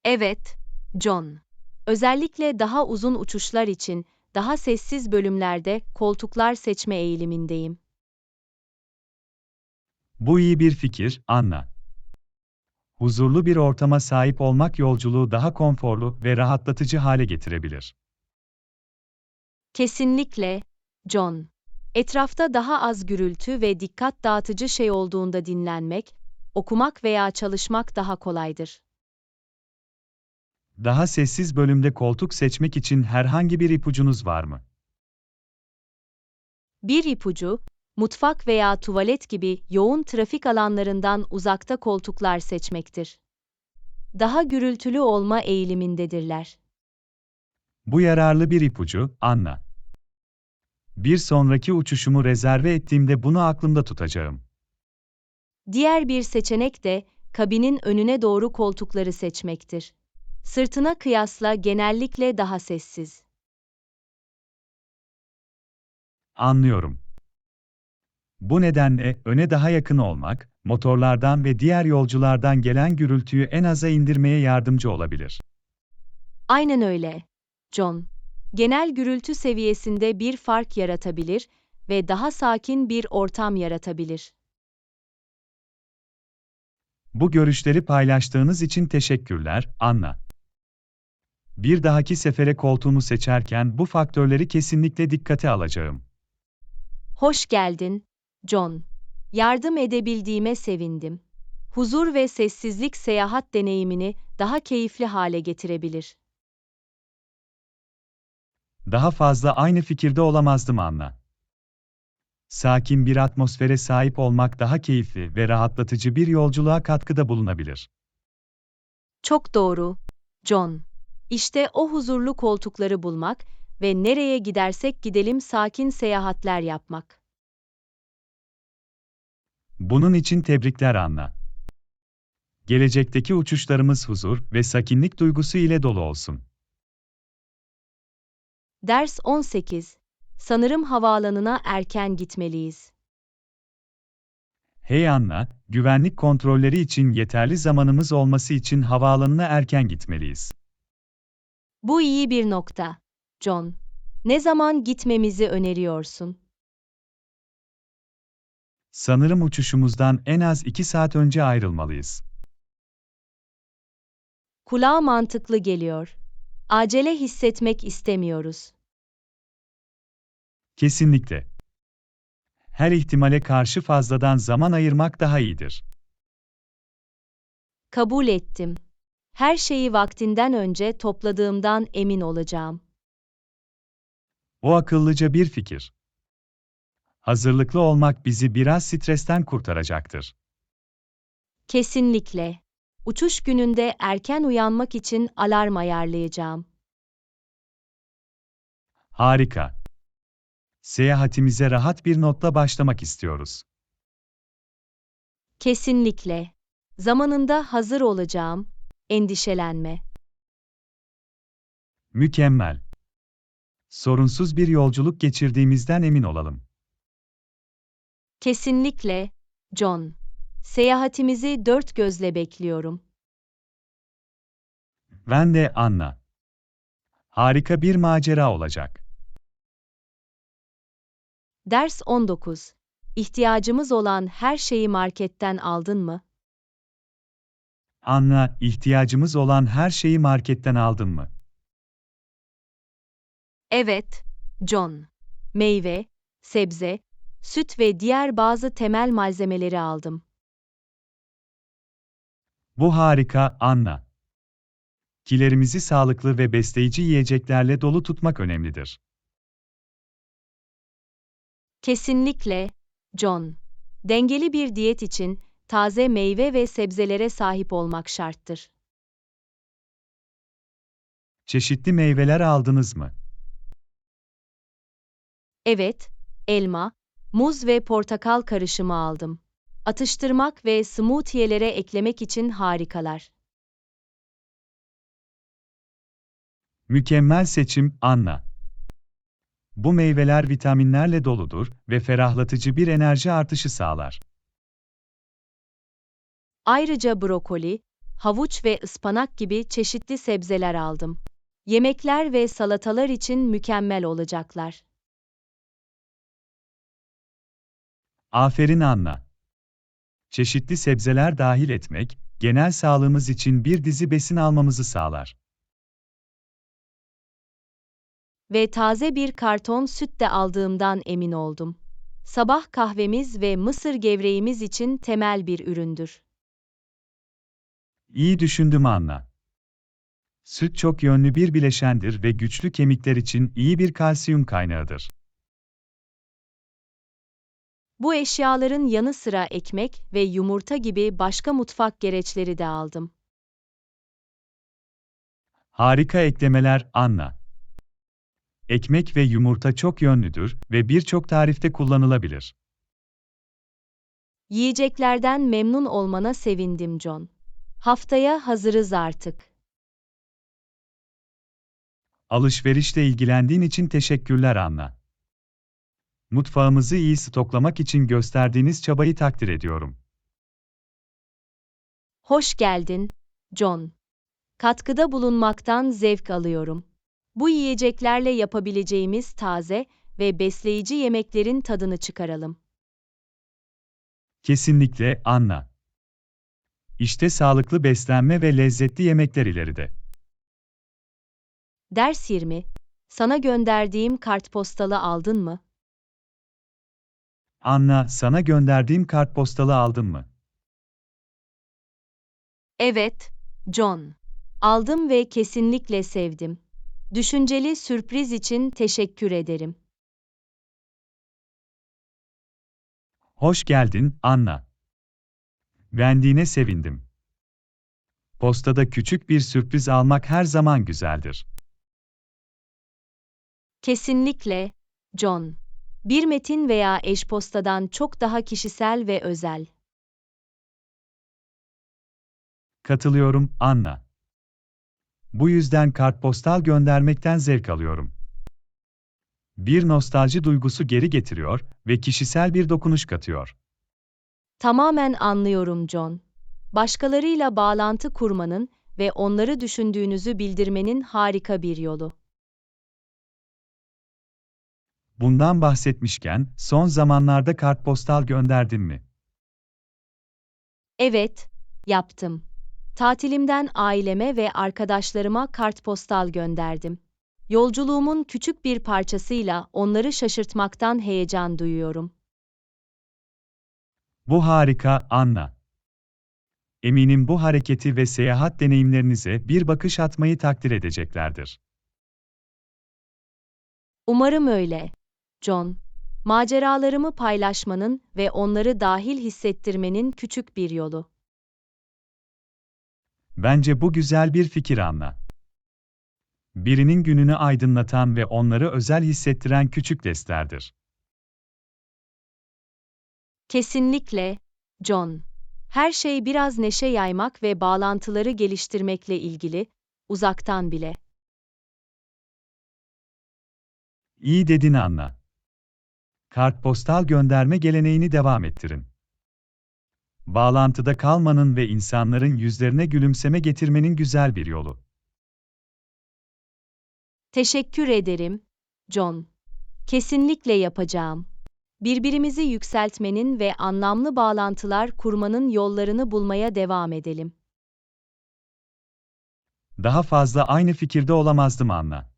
Evet, John. Özellikle daha uzun uçuşlar için daha sessiz bölümlerde koltuklar seçme eğilimindeyim. Bu iyi bir fikir, Anna. Huzurlu bir ortama sahip olmak yolculuğu daha konforlu ve rahatlatıcı hale getirebilir. Kesinlikle, John. Etrafta daha az gürültü ve dikkat dağıtıcı şey olduğunda dinlenmek, okumak veya çalışmak daha kolaydır. Daha sessiz bölümde koltuk seçmek için herhangi bir ipucunuz var mı? Bir ipucu, mutfak veya tuvalet gibi yoğun trafik alanlarından uzakta koltuklar seçmektir. Daha gürültülü olma eğilimindedirler. Bu yararlı bir ipucu, Anna. Bir sonraki uçuşumu rezerve ettiğimde bunu aklımda tutacağım. Diğer bir seçenek de kabinin önüne doğru koltukları seçmektir. Sırtına kıyasla genellikle daha sessiz. Anlıyorum. Bu nedenle öne daha yakın olmak, motorlardan ve diğer yolculardan gelen gürültüyü en aza indirmeye yardımcı olabilir. Aynen öyle, John. Genel gürültü seviyesinde bir fark yaratabilir ve daha sakin bir ortam yaratabilir. Bu görüşleri paylaştığınız için teşekkürler, Anna. Bir dahaki sefere koltuğumu seçerken bu faktörleri kesinlikle dikkate alacağım. Hoş geldin, John. Yardım edebildiğime sevindim. Huzur ve sessizlik seyahat deneyimini daha keyifli hale getirebilir. Daha fazla aynı fikirde olamazdım, Anna. Sakin bir atmosfere sahip olmak daha keyifli ve rahatlatıcı bir yolculuğa katkıda bulunabilir. Çok doğru, John. İşte o huzurlu koltukları bulmak ve nereye gidersek gidelim sakin seyahatler yapmak. Bunun için tebrikler, Anna. Gelecekteki uçuşlarımız huzur ve sakinlik duygusu ile dolu olsun. Ders 18. Sanırım havaalanına erken gitmeliyiz. Hey Anna, güvenlik kontrolleri için yeterli zamanımız olması için havaalanına erken gitmeliyiz. Bu iyi bir nokta, John. Ne zaman gitmemizi öneriyorsun? Sanırım uçuşumuzdan en az 2 saat önce ayrılmalıyız. Kulağa mantıklı geliyor. Acele hissetmek istemiyoruz. Kesinlikle. Her ihtimale karşı fazladan zaman ayırmak daha iyidir. Kabul ettim. Her şeyi vaktinden önce topladığımdan emin olacağım. O akıllıca bir fikir. Hazırlıklı olmak bizi biraz stresten kurtaracaktır. Kesinlikle. Uçuş gününde erken uyanmak için alarm ayarlayacağım. Harika. Seyahatimize rahat bir notla başlamak istiyoruz. Kesinlikle. Zamanında hazır olacağım. Endişelenme. Mükemmel. Sorunsuz bir yolculuk geçirdiğimizden emin olalım. Kesinlikle, John. Seyahatimizi dört gözle bekliyorum. Ben de, Anna. Harika bir macera olacak. Ders 19. İhtiyacımız olan her şeyi marketten aldın mı? Anna, ihtiyacımız olan her şeyi marketten aldın mı? Evet, John. Meyve, sebze, süt ve diğer bazı temel malzemeleri aldım. Bu harika, Anna. Kilerimizi sağlıklı ve besleyici yiyeceklerle dolu tutmak önemlidir. Kesinlikle, John. Dengeli bir diyet için taze meyve ve sebzelere sahip olmak şarttır. Çeşitli meyveler aldınız mı? Evet, elma, muz ve portakal karışımı aldım. Atıştırmak ve smoothie'lere eklemek için harikalar. Mükemmel seçim, Anna. Bu meyveler vitaminlerle doludur ve ferahlatıcı bir enerji artışı sağlar. Ayrıca brokoli, havuç ve ıspanak gibi çeşitli sebzeler aldım. Yemekler ve salatalar için mükemmel olacaklar. Aferin Anna. Çeşitli sebzeler dahil etmek, genel sağlığımız için bir dizi besin almamızı sağlar. Ve taze bir karton süt de aldığımdan emin oldum. Sabah kahvemiz ve mısır gevreğimiz için temel bir üründür. İyi düşündüm Anna. Süt çok yönlü bir bileşendir ve güçlü kemikler için iyi bir kalsiyum kaynağıdır. Bu eşyaların yanı sıra ekmek ve yumurta gibi başka mutfak gereçleri de aldım. Harika eklemeler, Anna. Ekmek ve yumurta çok yönlüdür ve birçok tarifte kullanılabilir. Yiyeceklerden memnun olmana sevindim John. Haftaya hazırız artık. Alışverişle ilgilendiğin için teşekkürler Anna. Mutfağımızı iyi stoklamak için gösterdiğiniz çabayı takdir ediyorum. Hoş geldin, John. Katkıda bulunmaktan zevk alıyorum. Bu yiyeceklerle yapabileceğimiz taze ve besleyici yemeklerin tadını çıkaralım. Kesinlikle, Anna. İşte sağlıklı beslenme ve lezzetli yemekler ileride. Ders 20. Sana gönderdiğim kartpostalı aldın mı? Anna, sana gönderdiğim kartpostalı aldın mı? Evet, John. Aldım ve kesinlikle sevdim. Düşünceli sürpriz için teşekkür ederim. Hoş geldin, Anna. Beğendiğine sevindim. Postada küçük bir sürpriz almak her zaman güzeldir. Kesinlikle, John. Bir metin veya eş-postadan çok daha kişisel ve özel. Katılıyorum, Anna. Bu yüzden kartpostal göndermekten zevk alıyorum. Bir nostalji duygusu geri getiriyor ve kişisel bir dokunuş katıyor. Tamamen anlıyorum John. Başkalarıyla bağlantı kurmanın ve onları düşündüğünüzü bildirmenin harika bir yolu. Bundan bahsetmişken, son zamanlarda kartpostal gönderdin mi? Evet, yaptım. Tatilimden aileme ve arkadaşlarıma kartpostal gönderdim. Yolculuğumun küçük bir parçasıyla onları şaşırtmaktan heyecan duyuyorum. Bu harika, Anna. Eminim bu hareketi ve seyahat deneyimlerinize bir bakış atmayı takdir edeceklerdir. Umarım öyle, John. Maceralarımı paylaşmanın ve onları dahil hissettirmenin küçük bir yolu. Bence bu güzel bir fikir Anna. Birinin gününü aydınlatan ve onları özel hissettiren küçük jestlerdir. Kesinlikle, John. Her şey biraz neşe yaymak ve bağlantıları geliştirmekle ilgili, uzaktan bile. İyi dedin Anna. Kartpostal gönderme geleneğini devam ettirin. Bağlantıda kalmanın ve insanların yüzlerine gülümseme getirmenin güzel bir yolu. Teşekkür ederim, John. Kesinlikle yapacağım. Birbirimizi yükseltmenin ve anlamlı bağlantılar kurmanın yollarını bulmaya devam edelim. Daha fazla aynı fikirde olamazdım Anna.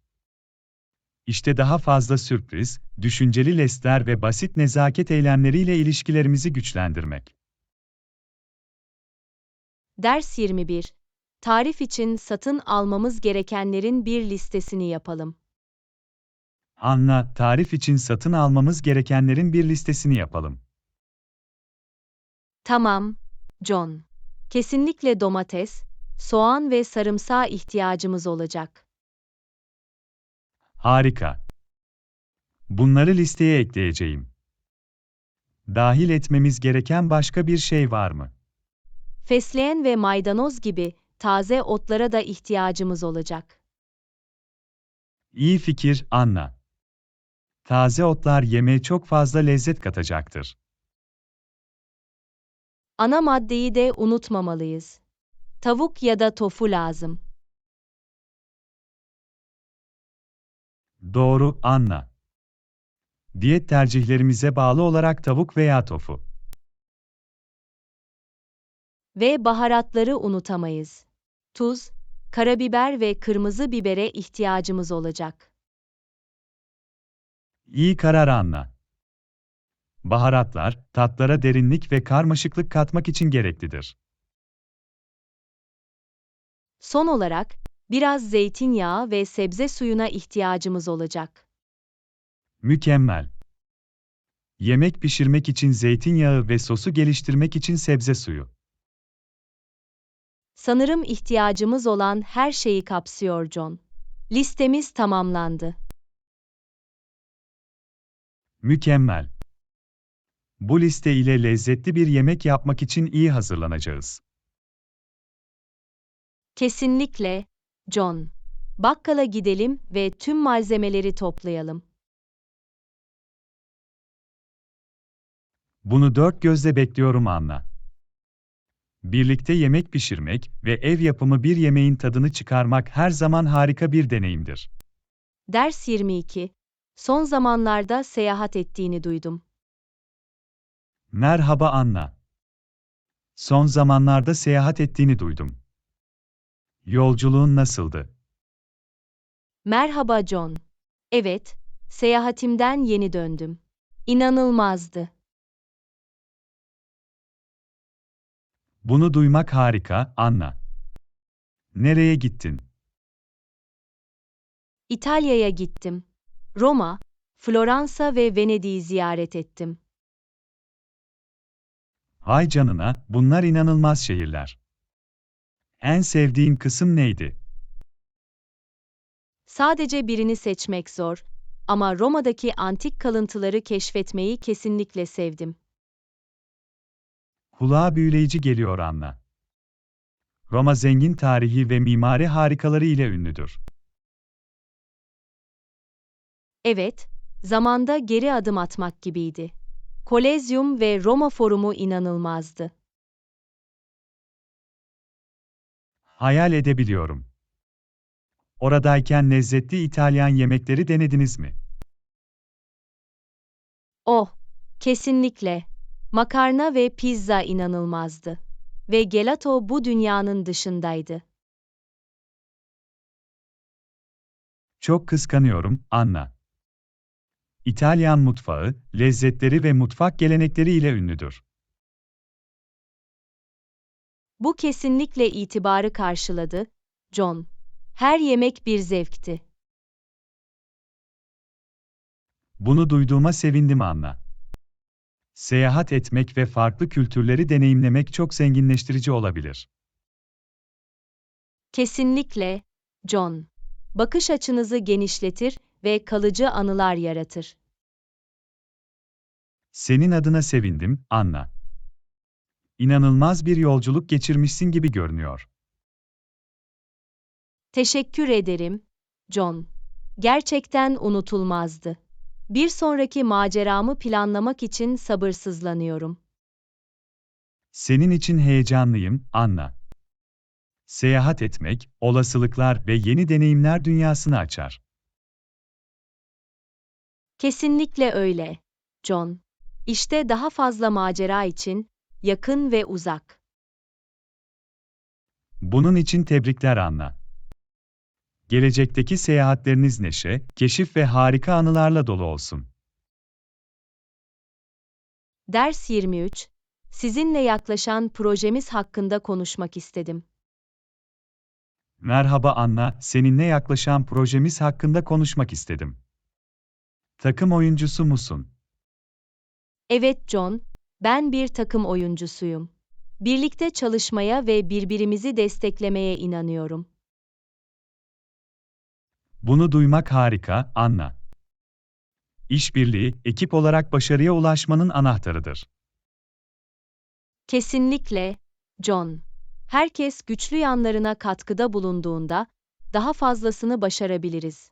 İşte daha fazla sürpriz, düşünceli listler ve basit nezaket eylemleriyle ilişkilerimizi güçlendirmek. Ders 21. Tarif için satın almamız gerekenlerin bir listesini yapalım. Anla, tarif için satın almamız gerekenlerin bir listesini yapalım. Tamam, John. Kesinlikle domates, soğan ve sarımsağa ihtiyacımız olacak. Harika. Bunları listeye ekleyeceğim. Dahil etmemiz gereken başka bir şey var mı? Fesleğen ve maydanoz gibi taze otlara da ihtiyacımız olacak. İyi fikir, Anna. Taze otlar yemeğe çok fazla lezzet katacaktır. Ana maddeyi de unutmamalıyız. Tavuk ya da tofu lazım. Doğru, Anna. Diyet tercihlerimize bağlı olarak tavuk veya tofu. Ve baharatları unutamayız. Tuz, karabiber ve kırmızı bibere ihtiyacımız olacak. İyi karar, Anna. Baharatlar, tatlara derinlik ve karmaşıklık katmak için gereklidir. Son olarak, biraz zeytinyağı ve sebze suyuna ihtiyacımız olacak. Mükemmel. Yemek pişirmek için zeytinyağı ve sosu geliştirmek için sebze suyu. Sanırım ihtiyacımız olan her şeyi kapsıyor John. Listemiz tamamlandı. Mükemmel. Bu liste ile lezzetli bir yemek yapmak için iyi hazırlanacağız. Kesinlikle, John. Bakkala gidelim ve tüm malzemeleri toplayalım. Bunu dört gözle bekliyorum, Anna. Birlikte yemek pişirmek ve ev yapımı bir yemeğin tadını çıkarmak her zaman harika bir deneyimdir. Ders 22. Son zamanlarda seyahat ettiğini duydum. Merhaba, Anna. Son zamanlarda seyahat ettiğini duydum. Yolculuğun nasıldı? Merhaba John. Evet, seyahatimden yeni döndüm. İnanılmazdı. Bunu duymak harika, Anna. Nereye gittin? İtalya'ya gittim. Roma, Floransa ve Venedik'i ziyaret ettim. Vay canına, bunlar inanılmaz şehirler. En sevdiğin kısım neydi? Sadece birini seçmek zor, ama Roma'daki antik kalıntıları keşfetmeyi kesinlikle sevdim. Kulağa büyüleyici geliyor, Anna. Roma zengin tarihi ve mimari harikaları ile ünlüdür. Evet, zamanda geri adım atmak gibiydi. Kolezyum ve Roma Forumu inanılmazdı. Hayal edebiliyorum. Oradayken lezzetli İtalyan yemekleri denediniz mi? Oh, kesinlikle. Makarna ve pizza inanılmazdı. Ve gelato bu dünyanın dışındaydı. Çok kıskanıyorum, Anna. İtalyan mutfağı, lezzetleri ve mutfak gelenekleri ile ünlüdür. Bu kesinlikle itibarı karşıladı, John. Her yemek bir zevkti. Bunu duyduğuma sevindim, Anna. Seyahat etmek ve farklı kültürleri deneyimlemek çok zenginleştirici olabilir. Kesinlikle, John. Bakış açınızı genişletir ve kalıcı anılar yaratır. Senin adına sevindim, Anna. İnanılmaz bir yolculuk geçirmişsin gibi görünüyor. Teşekkür ederim, John. Gerçekten unutulmazdı. Bir sonraki maceramı planlamak için sabırsızlanıyorum. Senin için heyecanlıyım, Anna. Seyahat etmek, olasılıklar ve yeni deneyimler dünyasını açar. Kesinlikle öyle, John. İşte daha fazla macera için, yakın ve uzak. Bunun için tebrikler, Anna. Gelecekteki seyahatleriniz neşe, keşif ve harika anılarla dolu olsun. Ders 23. Sizinle yaklaşan projemiz hakkında konuşmak istedim. Merhaba Anna, seninle yaklaşan projemiz hakkında konuşmak istedim. Takım oyuncusu musun? Evet John, ben bir takım oyuncusuyum. Birlikte çalışmaya ve birbirimizi desteklemeye inanıyorum. Bunu duymak harika, Anna. İşbirliği, ekip olarak başarıya ulaşmanın anahtarıdır. Kesinlikle, John. Herkes güçlü yanlarına katkıda bulunduğunda daha fazlasını başarabiliriz.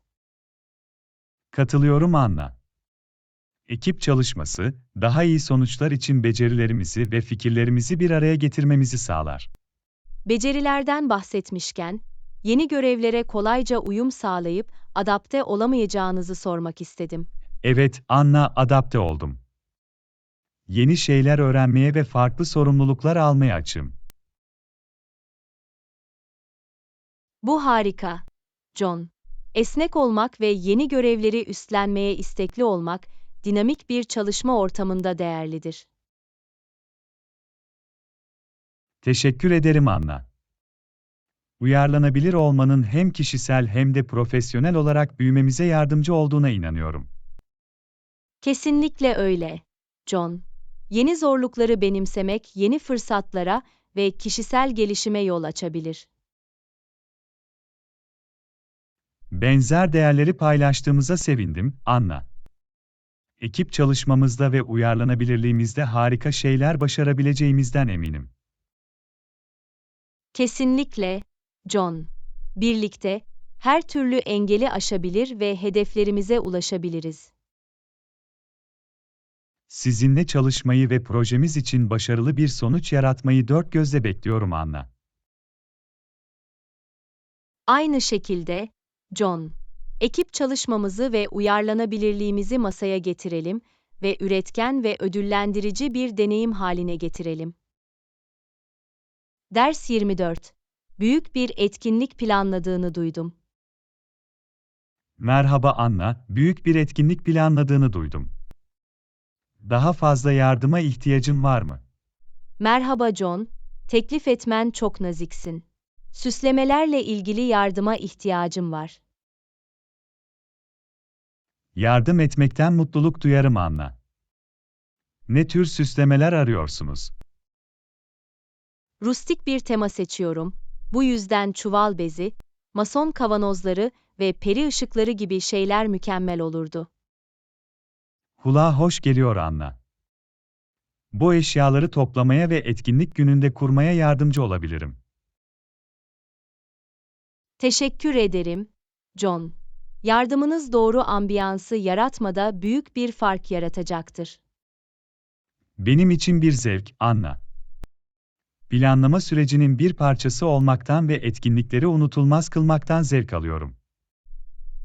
Katılıyorum Anna. Ekip çalışması, daha iyi sonuçlar için becerilerimizi ve fikirlerimizi bir araya getirmemizi sağlar. Becerilerden bahsetmişken, yeni görevlere kolayca uyum sağlayıp adapte olamayacağınızı sormak istedim. Evet, Anna, adapte oldum. Yeni şeyler öğrenmeye ve farklı sorumluluklar almaya açığım. Bu harika, John. Esnek olmak ve yeni görevleri üstlenmeye istekli olmak, dinamik bir çalışma ortamında değerlidir. Teşekkür ederim Anna. Uyarlanabilir olmanın hem kişisel hem de profesyonel olarak büyümemize yardımcı olduğuna inanıyorum. Kesinlikle öyle, John. Yeni zorlukları benimsemek yeni fırsatlara ve kişisel gelişime yol açabilir. Benzer değerleri paylaştığımıza sevindim, Anna. Ekip çalışmamızda ve uyarlanabilirliğimizde harika şeyler başarabileceğimizden eminim. Kesinlikle, John. Birlikte her türlü engeli aşabilir ve hedeflerimize ulaşabiliriz. Sizinle çalışmayı ve projemiz için başarılı bir sonuç yaratmayı dört gözle bekliyorum Anna. Aynı şekilde, John. Ekip çalışmamızı ve uyarlanabilirliğimizi masaya getirelim ve üretken ve ödüllendirici bir deneyim haline getirelim. Ders 24. Büyük bir etkinlik planladığını duydum. Merhaba Anna, büyük bir etkinlik planladığını duydum. Daha fazla yardıma ihtiyacın var mı? Merhaba John, teklif etmen çok naziksin. Süslemelerle ilgili yardıma ihtiyacım var. Yardım etmekten mutluluk duyarım Anna. Ne tür süslemeler arıyorsunuz? Rustik bir tema seçiyorum. Bu yüzden çuval bezi, mason kavanozları ve peri ışıkları gibi şeyler mükemmel olurdu. Kulağa hoş geliyor Anna. Bu eşyaları toplamaya ve etkinlik gününde kurmaya yardımcı olabilirim. Teşekkür ederim, John. Yardımınız doğru ambiyansı yaratmada büyük bir fark yaratacaktır. Benim için bir zevk, Anna. Planlama sürecinin bir parçası olmaktan ve etkinlikleri unutulmaz kılmaktan zevk alıyorum.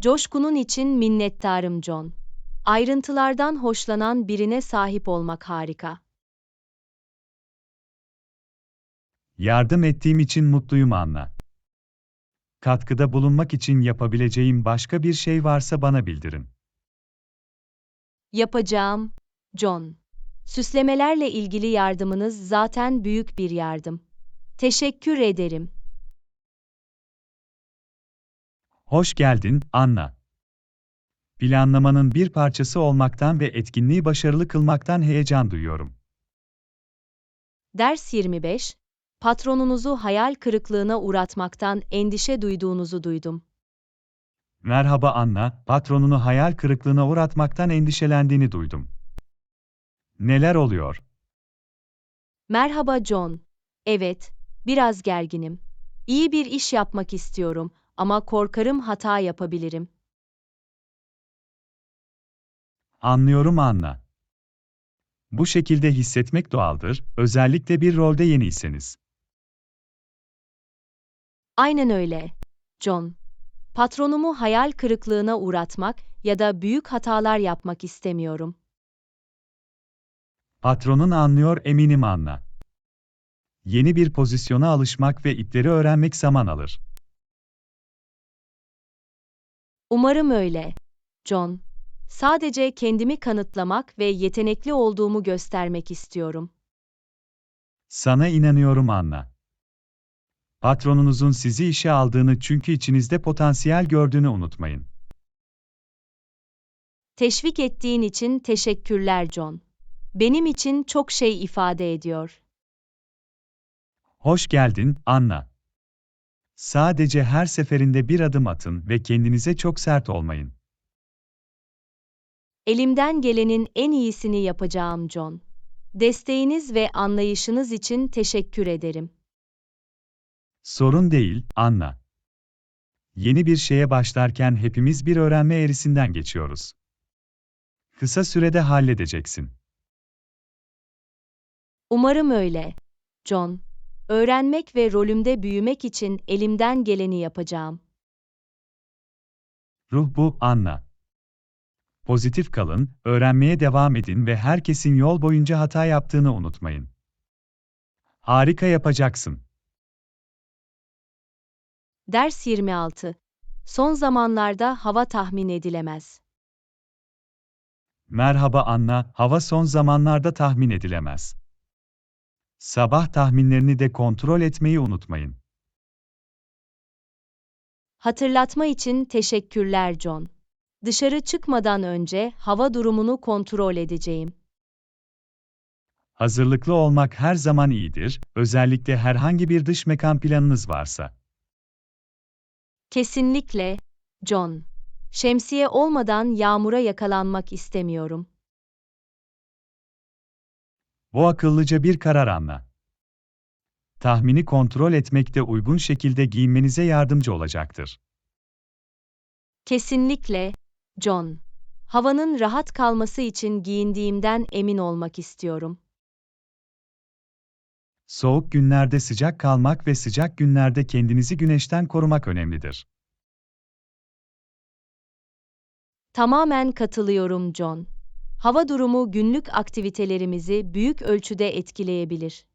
Coşkunun için minnettarım John. Ayrıntılardan hoşlanan birine sahip olmak harika. Yardım ettiğim için mutluyum Anna. Katkıda bulunmak için yapabileceğim başka bir şey varsa bana bildirin. Yapacağım, John. Süslemelerle ilgili yardımınız zaten büyük bir yardım. Teşekkür ederim. Hoş geldin, Anna. Planlamanın bir parçası olmaktan ve etkinliği başarılı kılmaktan heyecan duyuyorum. Ders 25. Patronunuzu hayal kırıklığına uğratmaktan endişe duyduğunuzu duydum. Merhaba Anna, patronunu hayal kırıklığına uğratmaktan endişelendiğini duydum. Neler oluyor? Merhaba John. Evet, biraz gerginim. İyi bir iş yapmak istiyorum ama korkarım hata yapabilirim. Anlıyorum Anna. Bu şekilde hissetmek doğaldır, özellikle bir rolde yeniyseniz. Aynen öyle, John. Patronumu hayal kırıklığına uğratmak ya da büyük hatalar yapmak istemiyorum. Patronun anlıyor eminim Anna. Yeni bir pozisyona alışmak ve ipleri öğrenmek zaman alır. Umarım öyle, John. Sadece kendimi kanıtlamak ve yetenekli olduğumu göstermek istiyorum. Sana inanıyorum Anna. Patronunuzun sizi işe aldığını çünkü içinizde potansiyel gördüğünü unutmayın. Teşvik ettiğin için teşekkürler John. Benim için çok şey ifade ediyor. Hoş geldin, Anna. Sadece her seferinde bir adım atın ve kendinize çok sert olmayın. Elimden gelenin en iyisini yapacağım John. Desteğiniz ve anlayışınız için teşekkür ederim. Sorun değil, Anna. Yeni bir şeye başlarken hepimiz bir öğrenme eğrisinden geçiyoruz. Kısa sürede halledeceksin. Umarım öyle, John. Öğrenmek ve rolümde büyümek için elimden geleni yapacağım. Ruh bu, Anna. Pozitif kalın, öğrenmeye devam edin ve herkesin yol boyunca hata yaptığını unutmayın. Harika yapacaksın. Ders 26. Son zamanlarda hava tahmin edilemez. Merhaba Anna, hava son zamanlarda tahmin edilemez. Sabah tahminlerini de kontrol etmeyi unutmayın. Hatırlatma için teşekkürler John. Dışarı çıkmadan önce hava durumunu kontrol edeceğim. Hazırlıklı olmak her zaman iyidir, özellikle herhangi bir dış mekan planınız varsa. Kesinlikle, John. Şemsiye olmadan yağmura yakalanmak istemiyorum. Bu akıllıca bir karar Anna. Tahmini kontrol etmek de uygun şekilde giyinmenize yardımcı olacaktır. Kesinlikle, John. Havanın rahat kalması için giyindiğimden emin olmak istiyorum. Soğuk günlerde sıcak kalmak ve sıcak günlerde kendinizi güneşten korumak önemlidir. Tamamen katılıyorum John. Hava durumu günlük aktivitelerimizi büyük ölçüde etkileyebilir.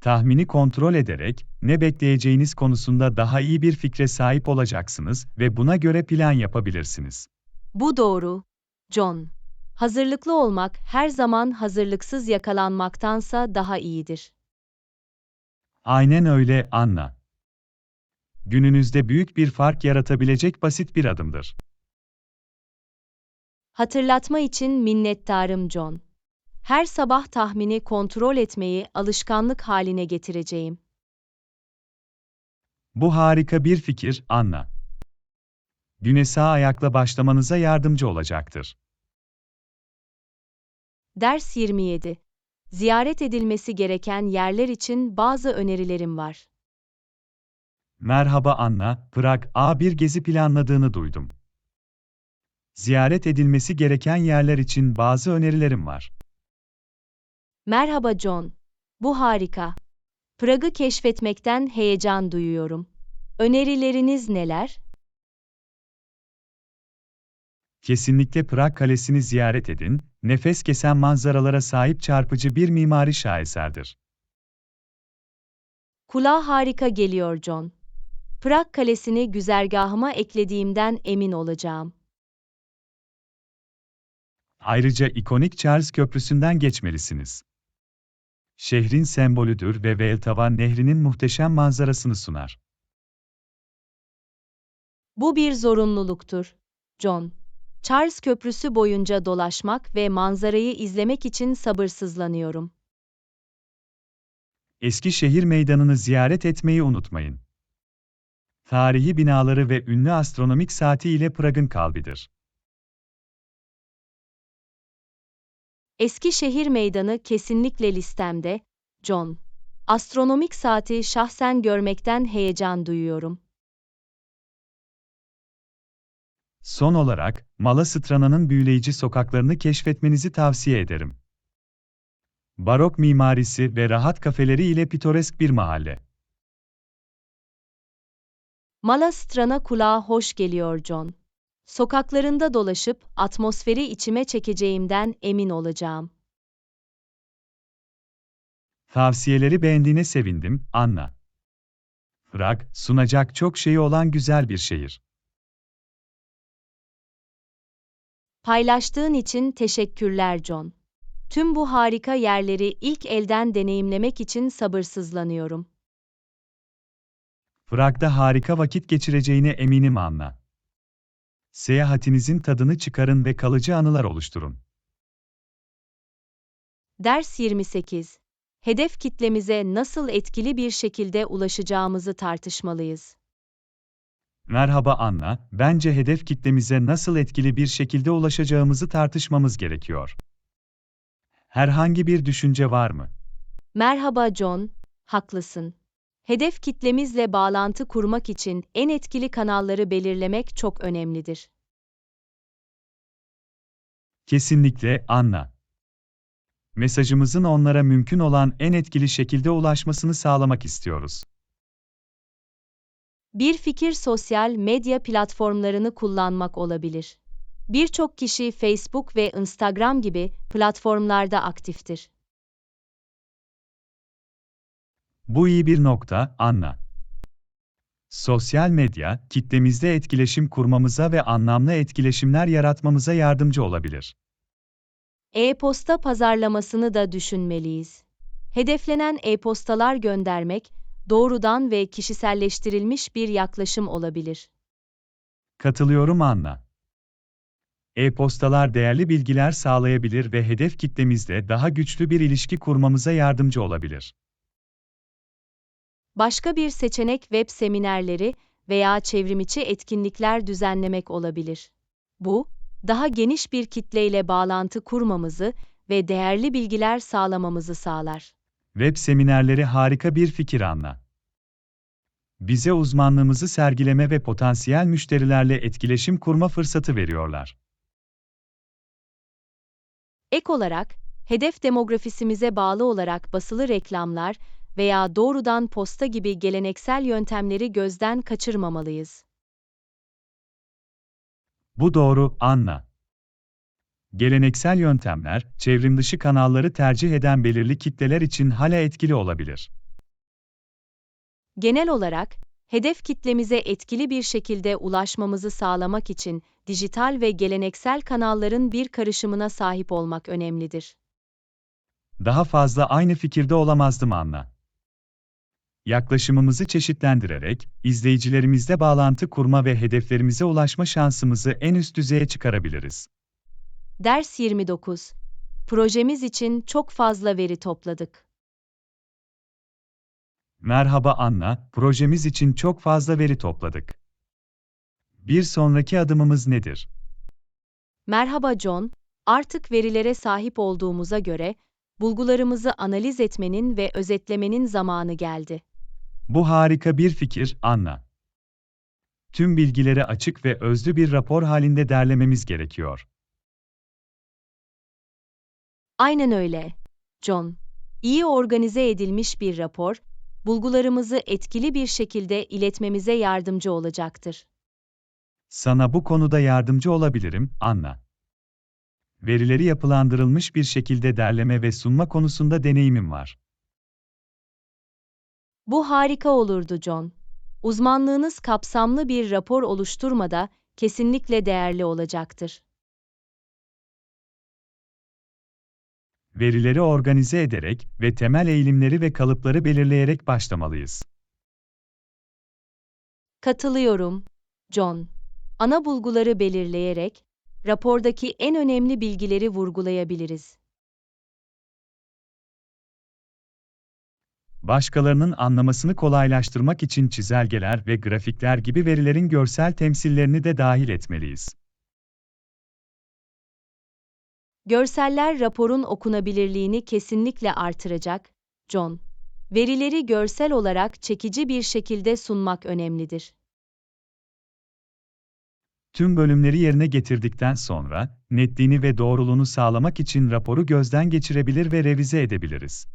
Tahmini kontrol ederek ne bekleyeceğiniz konusunda daha iyi bir fikre sahip olacaksınız ve buna göre plan yapabilirsiniz. Bu doğru, John. Hazırlıklı olmak her zaman hazırlıksız yakalanmaktansa daha iyidir. Aynen öyle, Anna. Gününüzde büyük bir fark yaratabilecek basit bir adımdır. Hatırlatma için minnettarım John. Her sabah tahmini kontrol etmeyi alışkanlık haline getireceğim. Bu harika bir fikir, Anna. Güne sağ ayakla başlamanıza yardımcı olacaktır. Ders 27. Ziyaret edilmesi gereken yerler için bazı önerilerim var. Merhaba Anna, Prag A bir gezi planladığını duydum. Ziyaret edilmesi gereken yerler için bazı önerilerim var. Merhaba John. Bu harika. Prag'ı keşfetmekten heyecan duyuyorum. Önerileriniz neler? Kesinlikle Prag Kalesi'ni ziyaret edin, nefes kesen manzaralara sahip çarpıcı bir mimari şaheserdir. Kulağa harika geliyor John. Prag Kalesi'ni güzergahıma eklediğimden emin olacağım. Ayrıca ikonik Charles Köprüsü'nden geçmelisiniz. Şehrin sembolüdür ve Vltava Nehri'nin muhteşem manzarasını sunar. Bu bir zorunluluktur, John. Charles Köprüsü boyunca dolaşmak ve manzarayı izlemek için sabırsızlanıyorum. Eski şehir meydanını ziyaret etmeyi unutmayın. Tarihi binaları ve ünlü astronomik saati ile Prag'ın kalbidir. Eski şehir meydanı kesinlikle listemde, John. Astronomik saati şahsen görmekten heyecan duyuyorum. Son olarak, Mala Strana'nın büyüleyici sokaklarını keşfetmenizi tavsiye ederim. Barok mimarisi ve rahat kafeleri ile pitoresk bir mahalle. Mala Strana kulağa hoş geliyor John. Sokaklarında dolaşıp atmosferi içime çekeceğimden emin olacağım. Tavsiyeleri beğendiğine sevindim, Anna. Prag, sunacak çok şeyi olan güzel bir şehir. Paylaştığın için teşekkürler John. Tüm bu harika yerleri ilk elden deneyimlemek için sabırsızlanıyorum. Prag'da harika vakit geçireceğine eminim Anna. Seyahatinizin tadını çıkarın ve kalıcı anılar oluşturun. Ders 28. Hedef kitlemize nasıl etkili bir şekilde ulaşacağımızı tartışmalıyız. Merhaba Anna, bence hedef kitlemize nasıl etkili bir şekilde ulaşacağımızı tartışmamız gerekiyor. Herhangi bir düşünce var mı? Merhaba John, haklısın. Hedef kitlemizle bağlantı kurmak için en etkili kanalları belirlemek çok önemlidir. Kesinlikle, Anna. Mesajımızın onlara mümkün olan en etkili şekilde ulaşmasını sağlamak istiyoruz. Bir fikir sosyal medya platformlarını kullanmak olabilir. Birçok kişi Facebook ve Instagram gibi platformlarda aktiftir. Bu iyi bir nokta, Anna. Sosyal medya, kitlemizde etkileşim kurmamıza ve anlamlı etkileşimler yaratmamıza yardımcı olabilir. E-posta pazarlamasını da düşünmeliyiz. Hedeflenen e-postalar göndermek, doğrudan ve kişiselleştirilmiş bir yaklaşım olabilir. Katılıyorum Anna. E-postalar değerli bilgiler sağlayabilir ve hedef kitlemizle daha güçlü bir ilişki kurmamıza yardımcı olabilir. Başka bir seçenek web seminerleri veya çevrimiçi etkinlikler düzenlemek olabilir. Bu, daha geniş bir kitleyle bağlantı kurmamızı ve değerli bilgiler sağlamamızı sağlar. Web seminerleri harika bir fikir Anna. Bize uzmanlığımızı sergileme ve potansiyel müşterilerle etkileşim kurma fırsatı veriyorlar. Ek olarak, hedef demografisimize bağlı olarak basılı reklamlar veya doğrudan posta gibi geleneksel yöntemleri gözden kaçırmamalıyız. Bu doğru, Anna. Geleneksel yöntemler, çevrim dışı kanalları tercih eden belirli kitleler için hala etkili olabilir. Genel olarak, hedef kitlemize etkili bir şekilde ulaşmamızı sağlamak için dijital ve geleneksel kanalların bir karışımına sahip olmak önemlidir. Daha fazla aynı fikirde olamazdım Anna. Yaklaşımımızı çeşitlendirerek, izleyicilerimizle bağlantı kurma ve hedeflerimize ulaşma şansımızı en üst düzeye çıkarabiliriz. Ders 29. Projemiz için çok fazla veri topladık. Merhaba Anna, projemiz için çok fazla veri topladık. Bir sonraki adımımız nedir? Merhaba John, artık verilere sahip olduğumuza göre, bulgularımızı analiz etmenin ve özetlemenin zamanı geldi. Bu harika bir fikir, Anna. Tüm bilgileri açık ve özlü bir rapor halinde derlememiz gerekiyor. Aynen öyle, John. İyi organize edilmiş bir rapor, bulgularımızı etkili bir şekilde iletmemize yardımcı olacaktır. Sana bu konuda yardımcı olabilirim, Anna. Verileri yapılandırılmış bir şekilde derleme ve sunma konusunda deneyimim var. Bu harika olurdu John. Uzmanlığınız kapsamlı bir rapor oluşturmada kesinlikle değerli olacaktır. Verileri organize ederek ve temel eğilimleri ve kalıpları belirleyerek başlamalıyız. Katılıyorum, John. Ana bulguları belirleyerek, rapordaki en önemli bilgileri vurgulayabiliriz. Başkalarının anlamasını kolaylaştırmak için çizelgeler ve grafikler gibi verilerin görsel temsillerini de dahil etmeliyiz. Görseller raporun okunabilirliğini kesinlikle artıracak, John. Verileri görsel olarak çekici bir şekilde sunmak önemlidir. Tüm bölümleri yerine getirdikten sonra, netliğini ve doğruluğunu sağlamak için raporu gözden geçirebilir ve revize edebiliriz.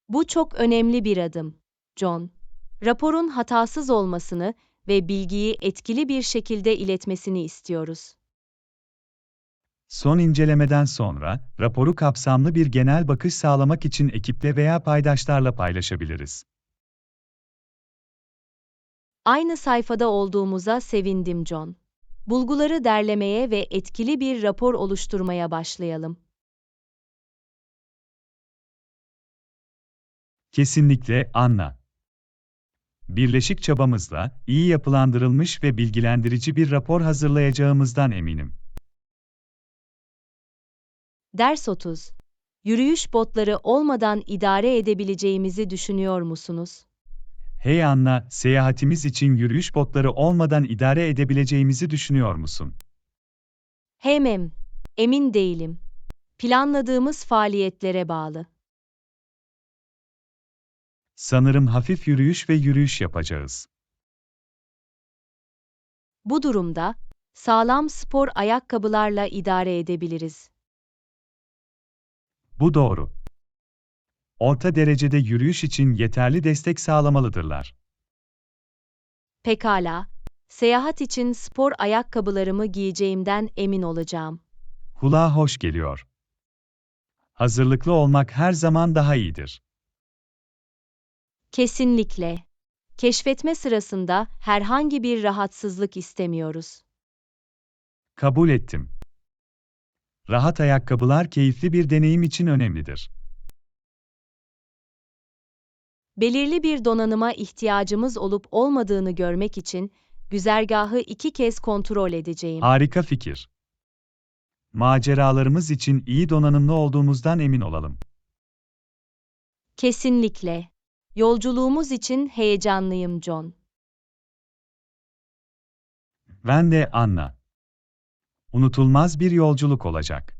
Bu çok önemli bir adım, John. Raporun hatasız olmasını ve bilgiyi etkili bir şekilde iletmesini istiyoruz. Son incelemeden sonra, raporu kapsamlı bir genel bakış sağlamak için ekiple veya paydaşlarla paylaşabiliriz. Aynı sayfada olduğumuza sevindim John. Bulguları derlemeye ve etkili bir rapor oluşturmaya başlayalım. Kesinlikle, Anna. Birleşik çabamızla, iyi yapılandırılmış ve bilgilendirici bir rapor hazırlayacağımızdan eminim. Ders 30. Yürüyüş botları olmadan idare edebileceğimizi düşünüyor musunuz? Hey Anna, seyahatimiz için yürüyüş botları olmadan idare edebileceğimizi düşünüyor musun? Hemem, emin değilim. Planladığımız faaliyetlere bağlı. Sanırım hafif yürüyüş ve yürüyüş yapacağız. Bu durumda, sağlam spor ayakkabılarla idare edebiliriz. Bu doğru. Orta derecede yürüyüş için yeterli destek sağlamalıdırlar. Pekala, seyahat için spor ayakkabılarımı giyeceğimden emin olacağım. Kulağa hoş geliyor. Hazırlıklı olmak her zaman daha iyidir. Kesinlikle. Keşfetme sırasında herhangi bir rahatsızlık istemiyoruz. Kabul ettim. Rahat ayakkabılar keyifli bir deneyim için önemlidir. Belirli bir donanıma ihtiyacımız olup olmadığını görmek için güzergahı 2 kez kontrol edeceğim. Harika fikir. Maceralarımız için iyi donanımlı olduğumuzdan emin olalım. Kesinlikle. Yolculuğumuz için heyecanlıyım John. Ben de Anna. Unutulmaz bir yolculuk olacak.